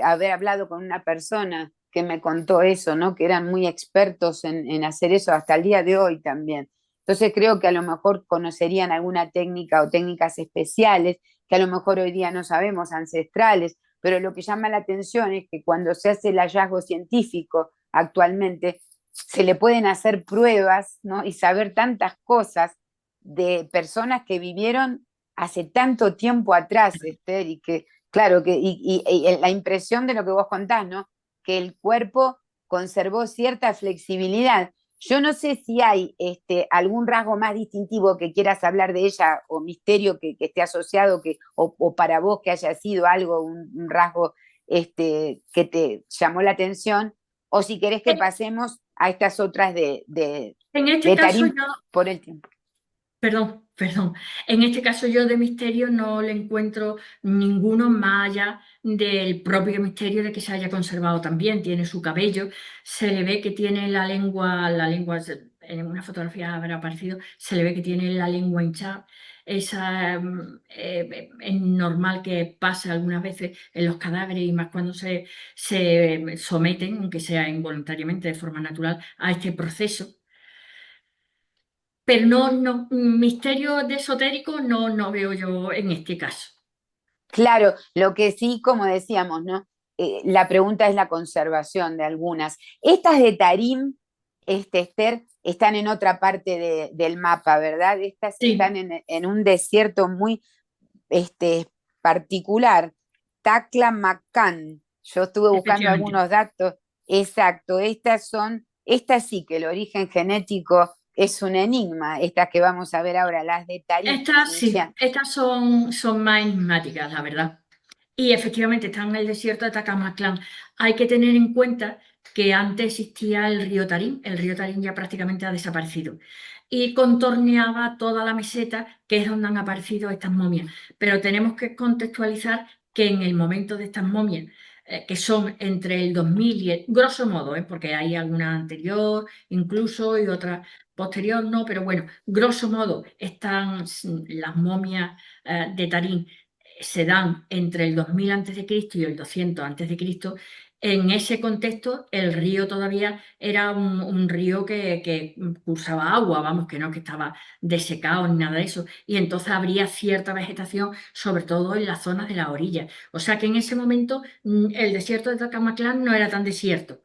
haber hablado con una persona que me contó eso, ¿no? Que eran muy expertos en hacer eso hasta el día de hoy también. Entonces creo que a lo mejor conocerían alguna técnica o técnicas especiales que a lo mejor hoy día no sabemos, ancestrales, pero lo que llama la atención es que cuando se hace el hallazgo científico actualmente, se le pueden hacer pruebas, ¿no? Y saber tantas cosas de personas que vivieron hace tanto tiempo atrás, Esther, y que, claro, y la impresión de lo que vos contás, ¿no? Que el cuerpo conservó cierta flexibilidad. Yo no sé si hay algún rasgo más distintivo que quieras hablar de ella o misterio que esté asociado o para vos que haya sido algo, un rasgo que te llamó la atención, o si querés que pasemos a estas otras En este de caso Tarim yo por el tiempo. Perdón. En este caso yo de misterio no le encuentro ninguno más allá del propio misterio de que se haya conservado también. Tiene su cabello, se le ve que tiene en una fotografía habrá aparecido, se le ve que tiene la lengua hinchada. Es normal que pase algunas veces en los cadáveres y más cuando se someten, aunque sea involuntariamente, de forma natural, a este proceso. Pero misterio de esotérico no veo yo en este caso. Claro, lo que sí, como decíamos, ¿no? La pregunta es la conservación de algunas. Estas de Tarim, Esther, están en otra parte del mapa, ¿verdad? Estas están Sí, en un desierto muy particular, Taclamacán. Yo estuve buscando efectivamente. algunos datos. Exacto, estas sí que el origen genético es un enigma, estas que vamos a ver ahora, las de Tarim. Estas sí, estas son más enigmáticas, la verdad. Y efectivamente están en el desierto de Tacamaclán. Hay que tener en cuenta que antes existía el río Tarín ya prácticamente ha desaparecido y contorneaba toda la meseta que es donde han aparecido estas momias. Pero tenemos que contextualizar que en el momento de estas momias, que son entre el 2000 grosso modo, porque hay alguna anterior incluso y otra posterior, no, pero bueno, grosso modo están las momias de Tarín se dan entre el 2000 a.C. y el 200 a.C., en ese contexto el río todavía era un río que cursaba agua, vamos, que no que estaba desecado ni nada de eso, y entonces habría cierta vegetación, sobre todo en las zonas de la orilla. O sea que en ese momento el desierto de Tacamaclán no era tan desierto.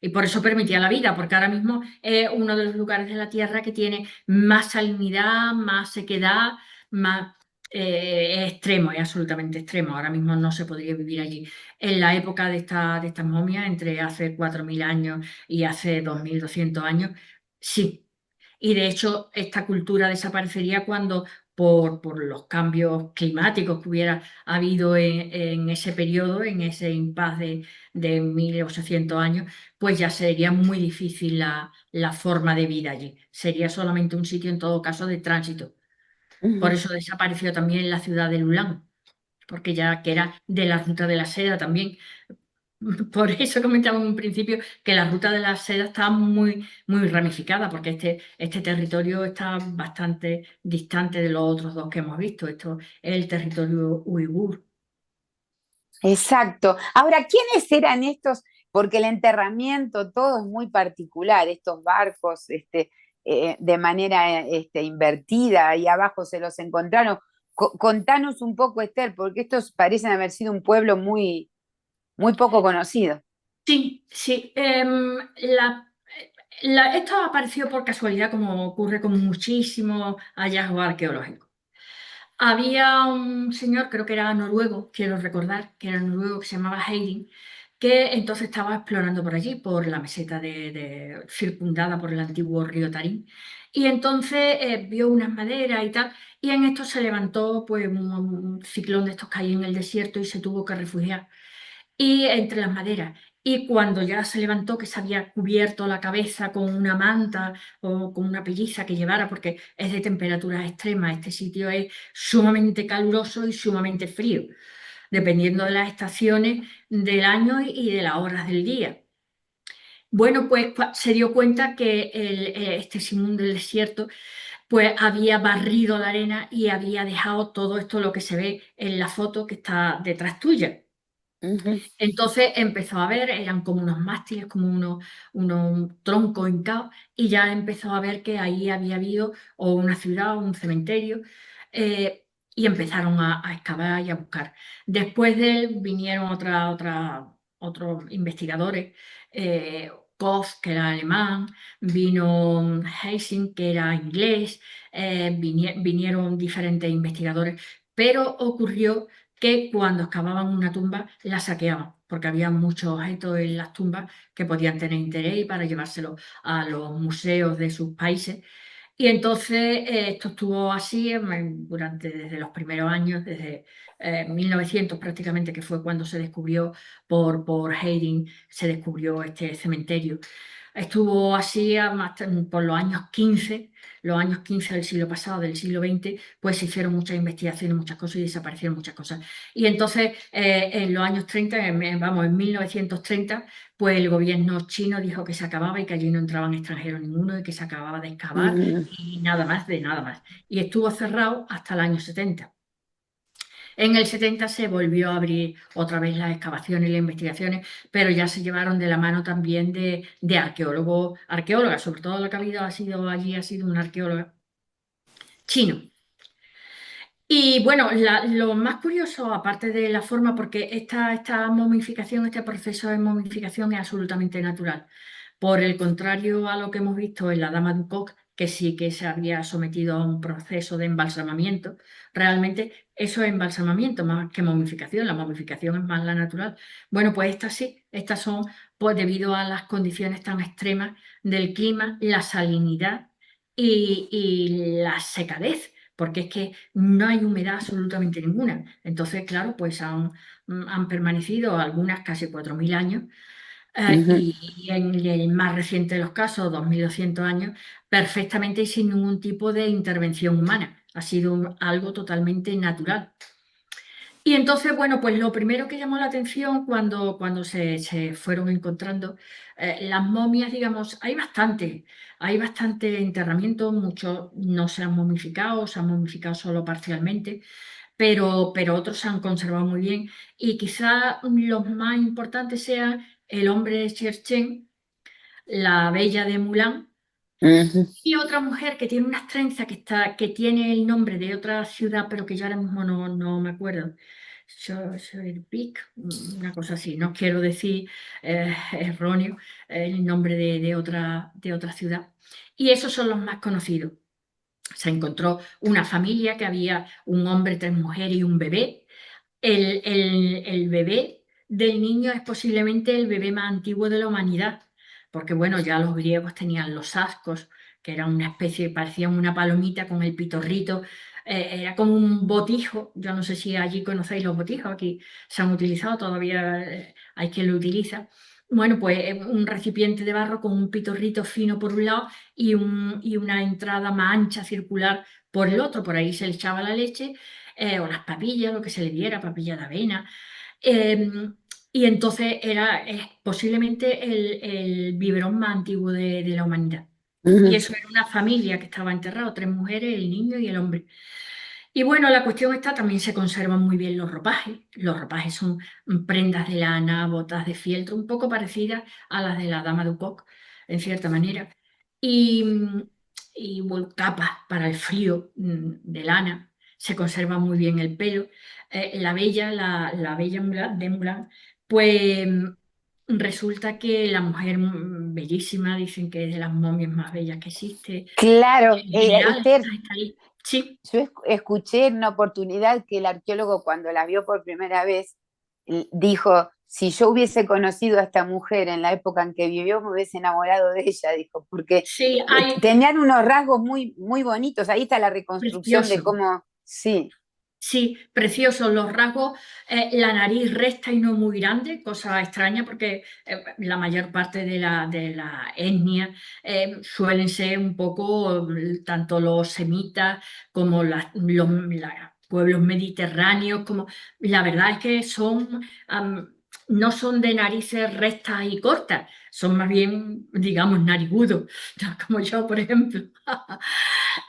Y por eso permitía la vida, porque ahora mismo es uno de los lugares de la Tierra que tiene más salinidad, más sequedad, más, es extremo, es absolutamente extremo. Ahora mismo no se podría vivir allí. En la época de estas momias, entre hace 4.000 años y hace 2.200 años, sí. Y de hecho, esta cultura desaparecería cuando, por los cambios climáticos que hubiera habido en ese periodo, en ese impasse de 1.800 años, pues ya sería muy difícil la forma de vida allí. Sería solamente un sitio, en todo caso, de tránsito. Por eso desapareció también la ciudad de Lulán, porque ya que era de la ruta de la seda también. Por eso comentaba en un principio que la ruta de la seda está muy ramificada, porque este territorio está bastante distante de los otros dos que hemos visto. Esto es el territorio uigur. Exacto. Ahora, ¿quiénes eran estos? Porque el enterramiento, todo es muy particular, estos barcos de manera invertida, ahí abajo se los encontraron. Contanos un poco, Esther, porque estos parecen haber sido un pueblo muy poco conocido. Sí, sí. Esto apareció por casualidad, como ocurre con muchísimos hallazgos arqueológicos. Había un señor, creo que era noruego, quiero recordar, que era noruego, que se llamaba Heiding, que entonces estaba explorando por allí, por la meseta circundada por el antiguo río Tarín. Y entonces vio unas maderas y tal, y en esto se levantó pues, un ciclón de estos que hay en el desierto y se tuvo que refugiar y entre las maderas. y cuando ya se levantó, que se había cubierto la cabeza con una manta o con una pelliza que llevara, porque es de temperaturas extremas, este sitio es sumamente caluroso y sumamente frío, dependiendo de las estaciones del año y de las horas del día. Bueno, pues se dio cuenta que este Simón del desierto pues había barrido la arena y había dejado todo esto, lo que se ve en la foto que está detrás tuya. Ujú, Entonces empezó a ver, eran como unos mástiles, como unos troncos hincados, y ya empezó a ver que ahí había habido o una ciudad o un cementerio, y empezaron a excavar y a buscar. Después de él vinieron otros investigadores, Koch, que era alemán, vino Heysen, que era inglés, vinieron diferentes investigadores, pero ocurrió que cuando excavaban una tumba la saqueaban, porque había muchos objetos en las tumbas que podían tener interés y para llevárselos a los museos de sus países. Y entonces esto estuvo así durante desde los primeros años, desde 1900 prácticamente, que fue cuando se descubrió por Heyden, se descubrió este cementerio. Estuvo así por los años 15 del siglo pasado, del siglo XX, pues se hicieron muchas investigaciones, muchas cosas y desaparecieron muchas cosas. Y entonces, en los años 30, vamos, en 1930, pues el gobierno chino dijo que se acababa y que allí no entraban extranjeros ninguno y que se acababa de excavar ujú. y nada más, de nada más. Y estuvo cerrado hasta el año 70. En el 70 se volvió a abrir otra vez las excavaciones y las investigaciones, pero ya se llevaron de la mano también de arqueólogos, arqueólogas, sobre todo lo que ha habido allí ha sido una arqueóloga chino. Y bueno, lo más curioso, aparte de la forma, porque esta momificación, este proceso de momificación es absolutamente natural. Por el contrario a lo que hemos visto en la Dama du Coq, que sí que se había sometido a un proceso de embalsamamiento, realmente eso es embalsamamiento más que momificación, la momificación es más la natural. Bueno, pues estas sí, estas son pues debido a las condiciones tan extremas del clima, la salinidad y la secadez, porque es que no hay humedad absolutamente ninguna. Entonces, claro, pues han permanecido algunas casi 4.000 años, Ujú, y en el más reciente de los casos, 2.200 años, perfectamente y sin ningún tipo de intervención humana. Ha sido algo totalmente natural. Y entonces, bueno, pues lo primero que llamó la atención cuando se fueron encontrando las momias, digamos, hay bastante enterramiento, muchos no se han momificado, se han momificado solo parcialmente, pero otros se han conservado muy bien. Y quizá los más importantes sean el hombre de Cherchen, la bella de Mulan, ujú. y otra mujer que tiene unas trenzas que tiene el nombre de otra ciudad, pero que yo ahora mismo no me acuerdo. Schoenbrück, una cosa así. No quiero decir erróneo el nombre de otra ciudad. Y esos son los más conocidos. Se encontró una familia que había un hombre, tres mujeres y un bebé. El bebé del niño es posiblemente el bebé más antiguo de la humanidad, porque bueno, ya los griegos tenían los ascos, que eran una especie, parecían una palomita con el pitorrito, era como un botijo. Yo no sé si allí conocéis los botijos, aquí se han utilizado, todavía hay quien lo utiliza. Bueno, pues un recipiente de barro con un pitorrito fino por un lado y una entrada más ancha circular por el otro. Por ahí se le echaba la leche, o las papillas, lo que se le diera, papilla de avena. eh, y entonces es posiblemente el biberón más antiguo de la humanidad. Y Ujú, eso era una familia que estaba enterrado, tres mujeres, el niño y el hombre. Y bueno, la cuestión está, también se conservan muy bien los ropajes. Los ropajes son prendas de lana, botas de fieltro, un poco parecidas a las de la Dama du Coq, en cierta manera. Y, bueno, capas para el frío, de lana. Se conserva muy bien el pelo. La bella de Mulan, pues resulta que la mujer bellísima, dicen que es de las momias más bellas que existe. claro, En general, Esther, está ahí. Sí. yo escuché en una oportunidad que el arqueólogo cuando la vio por primera vez dijo, si yo hubiese conocido a esta mujer en la época en que vivió, me hubiese enamorado de ella, dijo, porque Sí, hay tenían unos rasgos muy, muy bonitos. Ahí está la reconstrucción de precioso. cómo, sí. Sí, preciosos los rasgos, la nariz recta y no muy grande, cosa extraña porque la mayor parte de la etnia suelen ser un poco tanto los semitas como los pueblos mediterráneos, como la verdad es que son no son de narices rectas y cortas, son más bien, digamos, narigudos, como yo, por ejemplo.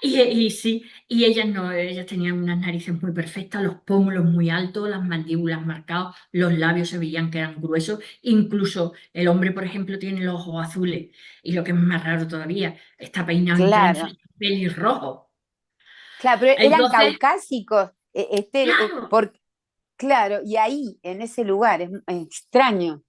Y sí, y ellas no, ellas tenían unas narices muy perfectas, los pómulos muy altos, las mandíbulas marcadas, los labios se veían que eran gruesos, incluso el hombre, por ejemplo, tiene los ojos azules, y lo que es más raro todavía, está peinado en trenza Claro, y pelirrojo. claro, pero eran Entonces, caucásicos, claro, claro, y ahí, en ese lugar, es extraño.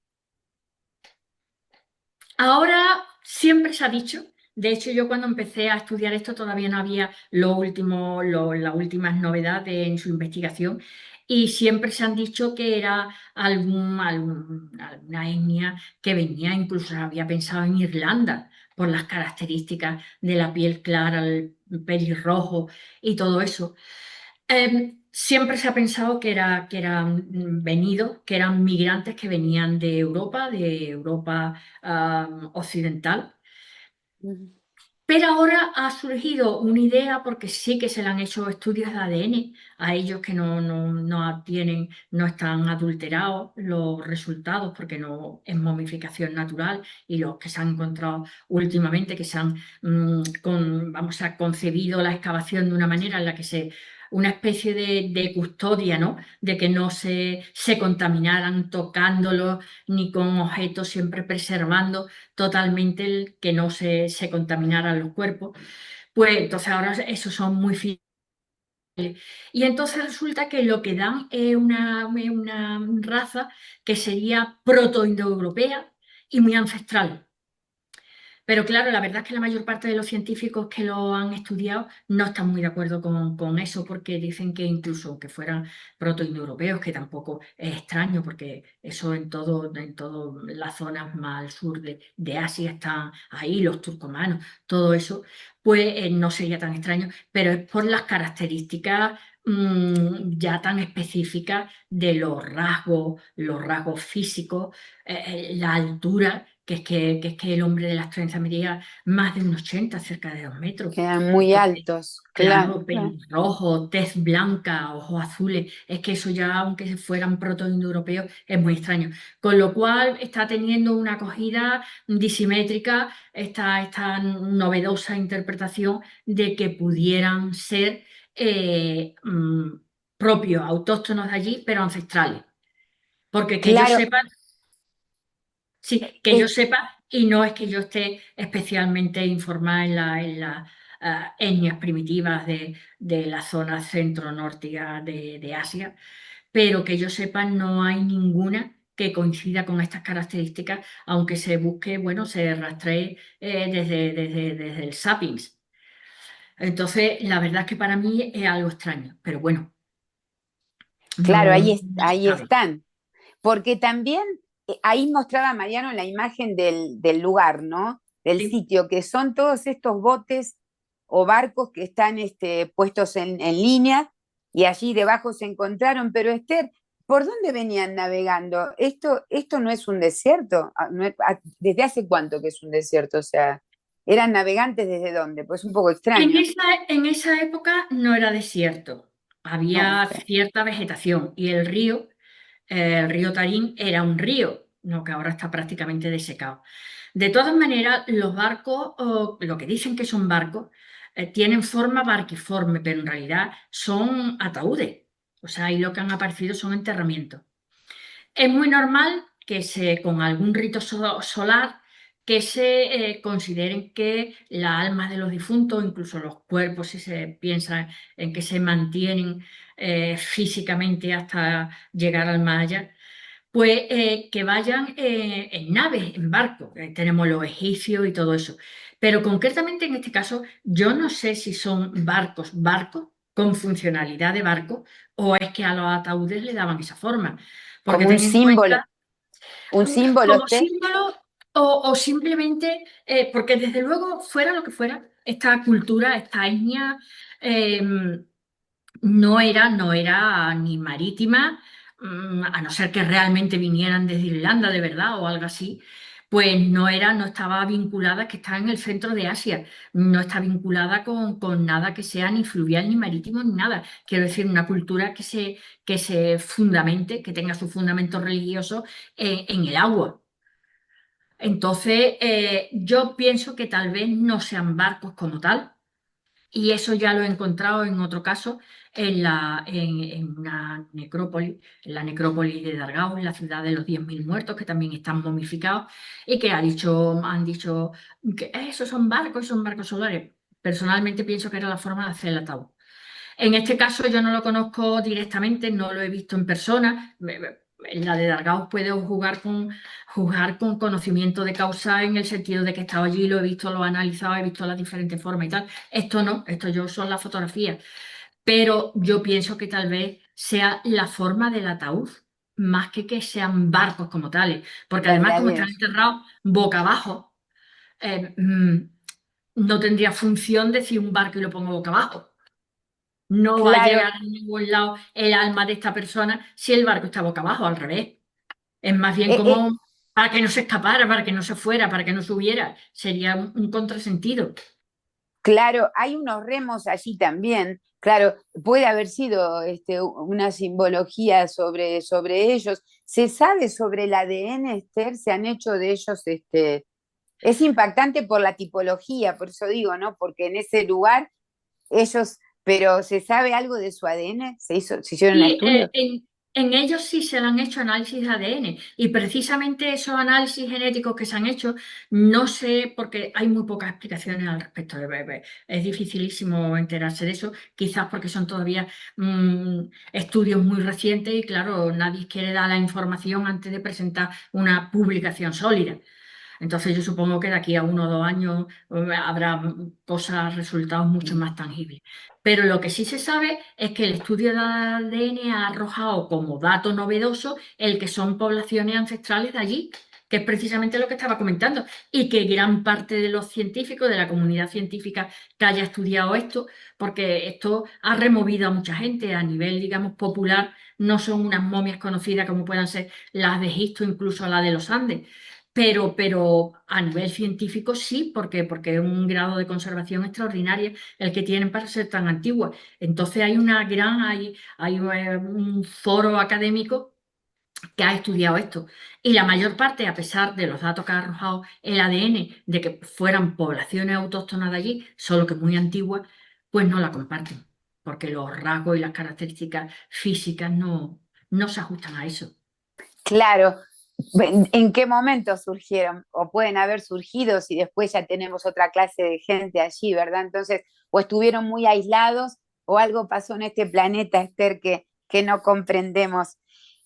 ahora siempre se ha dicho, de hecho yo cuando empecé a estudiar esto todavía no había las últimas novedades en su investigación y siempre se han dicho que era alguna etnia que venía, incluso se había pensado en Irlanda por las características de la piel clara, el pelirrojo y todo eso. Siempre se ha pensado que eran venidos, que eran migrantes que venían de Europa occidental. Ujú. Pero ahora ha surgido una idea, porque sí que se le han hecho estudios de ADN a ellos que no tienen, no están adulterados los resultados, porque no es momificación natural, y los que se han encontrado últimamente, que se han vamos a concebido la excavación de una manera en la que una especie de custodia, ¿no? De que no se contaminaran tocándolo ni con objetos, siempre preservando totalmente el que no se contaminaran los cuerpos, pues entonces ahora esos son muy finos. Y entonces resulta que lo que dan es una raza que sería protoindoeuropea y muy ancestral. Pero claro, la verdad es que la mayor parte de los científicos que lo han estudiado no están muy de acuerdo con eso, porque dicen que incluso que fueran protoindoeuropeos, que tampoco es extraño, porque eso en todo las zonas más al sur de Asia están ahí, los turcomanos, todo eso, pues no sería tan extraño, pero es por las características ya tan específicas de los rasgos físicos, la altura que es que el hombre de las trenzas medía más de un 80, cerca de 2 metros. Quedan muy Entonces, altos, claro, claro, claro. pelirrojo, tez blanca, ojos azules, es que eso ya, aunque fueran protoindoeuropeos, es muy extraño. Con lo cual está teniendo una acogida disimétrica esta novedosa interpretación de que pudieran ser propios, autóctonos de allí, pero ancestrales. Porque que yo Claro, sepa, sí, que yo es, sepa, y no es que yo esté especialmente informada en las etnias primitivas de la zona centro-nórtica de Asia, pero que yo sepa, no hay ninguna que coincida con estas características, aunque se busque, bueno, se rastree desde el Sapiens. Entonces, la verdad es que para mí es algo extraño, pero bueno, claro, no se ahí sabe. están. Porque también ahí mostraba Mariano la imagen del lugar, ¿no? Del Sí. sitio, que son todos estos botes o barcos que están puestos en línea y allí debajo se encontraron. Pero Esther, ¿por dónde venían navegando? Esto no es un desierto. ¿Desde hace cuánto que es un desierto? O sea, ¿eran navegantes desde dónde? Pues un poco extraño. En esa época no era desierto, No, había cierta vegetación y el río Tarín era un río, no que ahora está prácticamente desecado. De todas maneras, los barcos, o lo que dicen que son barcos, tienen forma barquiforme, pero en realidad son ataúdes. O sea, ahí lo que han aparecido son enterramientos. Es muy normal que con algún rito solar, que se consideren que las almas de los difuntos, incluso los cuerpos, si se piensa en que se mantienen físicamente hasta llegar al más allá, pues que vayan en naves, en barcos. Tenemos los egipcios y todo eso. Pero concretamente en este caso, yo no sé si son barcos con funcionalidad de barco, o es que a los ataúdes le daban esa forma. Porque como ten en cuenta, un símbolo, como Esther. símbolo o simplemente, porque desde luego, fuera lo que fuera, esta cultura, esta etnia, eh, no era ni marítima, a no ser que realmente vinieran desde Irlanda de verdad o algo así, pues no estaba vinculada, que está en el centro de Asia, no está vinculada con nada que sea ni fluvial, ni marítimo, ni nada. Quiero decir, una cultura que se fundamente, que tenga su fundamento religioso en el agua. Entonces, yo pienso que tal vez no sean barcos como tal, y eso ya lo he encontrado en otro caso en una necrópolis, en la necrópolis de Dargao, en la ciudad de los 10.000 muertos, que también están momificados, y que han dicho que esos son barcos solares. Personalmente pienso que era la forma de hacer el ataúd. En este caso yo no lo conozco directamente, no lo he visto en persona. En la de Dargaud puedo jugar con conocimiento de causa en el sentido de que he estado allí, lo he visto, lo he analizado, he visto las diferentes formas y tal. Esto no, esto yo son las fotografías. Pero yo pienso que tal vez sea la forma del ataúd, más que sean barcos como tales. Porque además, como están verdaderos. enterrados boca abajo, eh, mm, no tendría función decir un barco y lo pongo boca abajo. No va a Claro, llegar a ningún lado el alma de esta persona si el barco está boca abajo, al revés. Es más bien eh, eh, como para que no se escapara, para que no se fuera, para que no subiera. Sería un contrasentido. claro, hay unos remos allí también. Claro, puede haber sido una simbología sobre ellos. ¿Se sabe sobre el ADN, Esther? ¿Se han hecho de ellos? Es impactante por la tipología, por eso digo, ¿no? Porque en ese lugar ellos, pero ¿se sabe algo de su ADN? ¿Se hicieron Y estudios? en ellos sí se le han hecho análisis de ADN y precisamente esos análisis genéticos que se han hecho, no sé, porque hay muy pocas explicaciones al respecto. Es dificilísimo enterarse de eso, quizás porque son todavía estudios muy recientes y claro, nadie quiere dar la información antes de presentar una publicación sólida. Entonces yo supongo que de aquí a 1 o 2 años habrá cosas, resultados mucho más tangibles. Pero lo que sí se sabe es que el estudio de ADN ha arrojado como dato novedoso el que son poblaciones ancestrales de allí, que es precisamente lo que estaba comentando, y que gran parte de los científicos, de la comunidad científica que haya estudiado esto, porque esto ha removido a mucha gente a nivel, digamos, popular, no son unas momias conocidas como puedan ser las de Egipto, incluso las de los Andes, pero a nivel científico sí, porque es un grado de conservación extraordinario el que tienen para ser tan antiguas. Entonces hay un foro académico que ha estudiado esto. Y la mayor parte, a pesar de los datos que ha arrojado el ADN de que fueran poblaciones autóctonas de allí, solo que muy antiguas, pues no la comparten, porque los rasgos y las características físicas no se ajustan a eso. Claro. ¿En qué momento surgieron? O pueden haber surgido si después ya tenemos otra clase de gente allí, ¿verdad? Entonces, o estuvieron muy aislados o algo pasó en este planeta, Esther, que no comprendemos.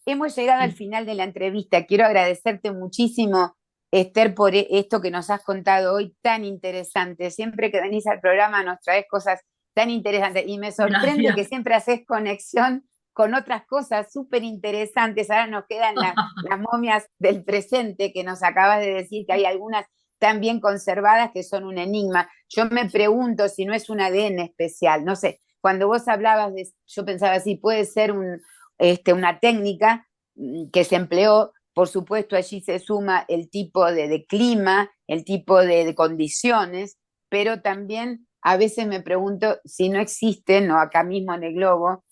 Hemos llegado al Sí. final de la entrevista. Quiero agradecerte muchísimo, Esther, por esto que nos has contado hoy tan interesante. Siempre que venís al programa nos traes cosas tan interesantes y me sorprende que Gracias. siempre haces conexión con otras cosas súper interesantes. Ahora nos quedan las momias del presente que nos acabas de decir que hay algunas tan bien conservadas que son un enigma. Yo me pregunto si no es un ADN especial, no sé, cuando vos hablabas yo pensaba así, puede ser una técnica que se empleó, por supuesto allí se suma el tipo de clima, el tipo de condiciones, pero también a veces me pregunto si no existen, o acá mismo en el globo,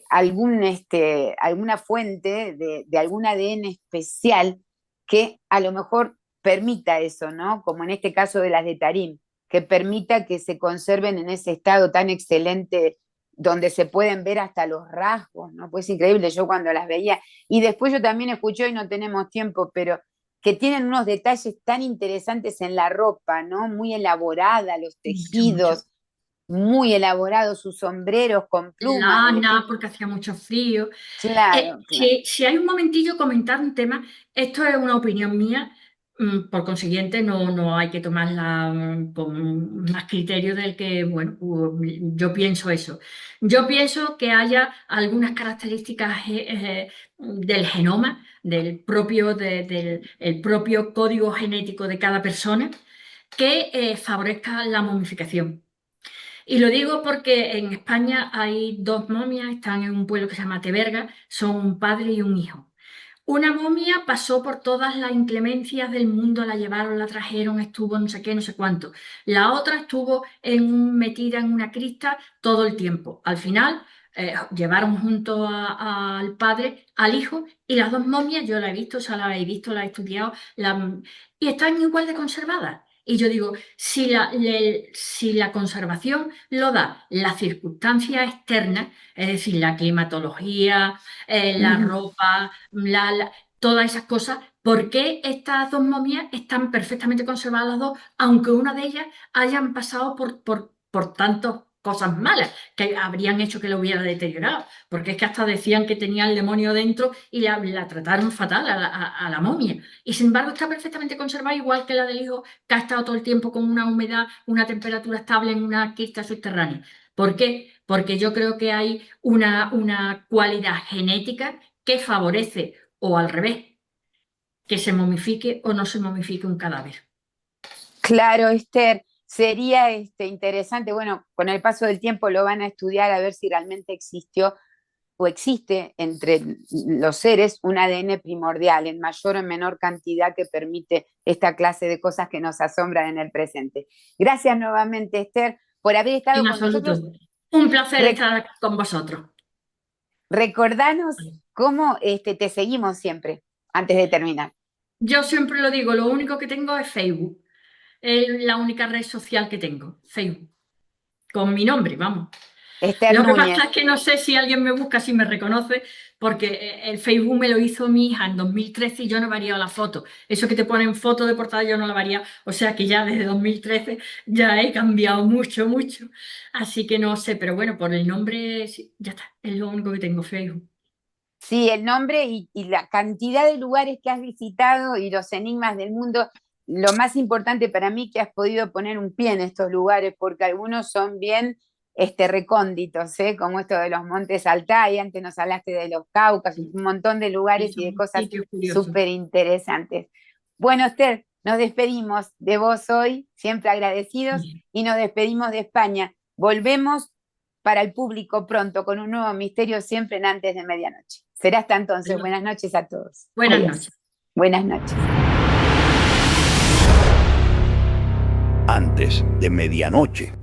alguna fuente de algún ADN especial que a lo mejor permita eso, ¿no? Como en este caso de las de Tarim, que permita que se conserven en ese estado tan excelente donde se pueden ver hasta los rasgos, ¿no? Pues es increíble, yo cuando las veía. Y después yo también escuché, y no tenemos tiempo, pero que tienen unos detalles tan interesantes en la ropa, ¿no? Muy elaborada, los Mucho, mucho. tejidos, muy elaborados, sus sombreros con plumas, Lana, porque hacía mucho frío. claro, claro. Si hay un momentillo comentar un tema, esto es una opinión mía, por consiguiente no hay que tomarla con más criterio del que, bueno, yo pienso eso. Yo pienso que haya algunas características del genoma, del propio código genético de cada persona, que favorezca la momificación. Y lo digo porque en España hay dos momias, están en un pueblo que se llama Teberga, son un padre y un hijo. Una momia pasó por todas las inclemencias del mundo, la llevaron, la trajeron, estuvo no sé qué, no sé cuánto. La otra estuvo metida en una crista todo el tiempo. Al final llevaron junto al padre, al hijo, y las dos momias, yo la he visto, o sea, la he visto, la he estudiado, y están igual de conservadas. Y yo digo, si la conservación lo da las circunstancias externas, es decir, la climatología, la ropa, todas esas cosas, ¿por qué estas dos momias están perfectamente conservadas las dos, aunque una de ellas hayan pasado por tantas cosas malas que habrían hecho que lo hubiera deteriorado? Porque es que hasta decían que tenía el demonio dentro y la trataron fatal a la momia. Y sin embargo está perfectamente conservada, igual que la del hijo, que ha estado todo el tiempo con una humedad, una temperatura estable en una crista subterránea. ¿Por qué? Porque yo creo que hay una cualidad genética que favorece, o al revés, que se momifique o no se momifique un cadáver. Claro, Esther, sería interesante, bueno, con el paso del tiempo lo van a estudiar a ver si realmente existió o existe entre los seres un ADN primordial en mayor o menor cantidad que permite esta clase de cosas que nos asombran en el presente. Gracias nuevamente, Esther, por haber estado En con absoluto. nosotros. Un placer estar con vosotros. Recordanos cómo te seguimos siempre, antes de terminar. Yo siempre lo digo, lo único que tengo es Facebook. Es la única red social que tengo, Facebook. Con mi nombre, vamos. Esther Lo que Núñez. pasa es que no sé si alguien me busca, si me reconoce, porque el Facebook me lo hizo mi hija en 2013 y yo no me haría la foto. Eso que te ponen foto de portada yo no la haría, o sea que ya desde 2013 ya he cambiado mucho, mucho. Así que no sé, pero bueno, por el nombre sí, ya está, es lo único que tengo, Facebook. Sí, el nombre y la cantidad de lugares que has visitado y los enigmas del mundo. Lo más importante para mí que has podido poner un pie en estos lugares, porque algunos son bien recónditos, ¿eh? Como esto de los Montes Altai, antes nos hablaste de los Cáucasos, un montón de Sí, lugares y de son cosas sitios curiosos. súper interesantes. Bueno, Esther, nos despedimos de vos hoy, siempre agradecidos, y nos despedimos de España. Volvemos para el público pronto con un nuevo misterio siempre en Antes de Medianoche. Será hasta entonces. Bueno, Buenas noches a todos. buenas Adiós. noches. Buenas noches. Antes de medianoche.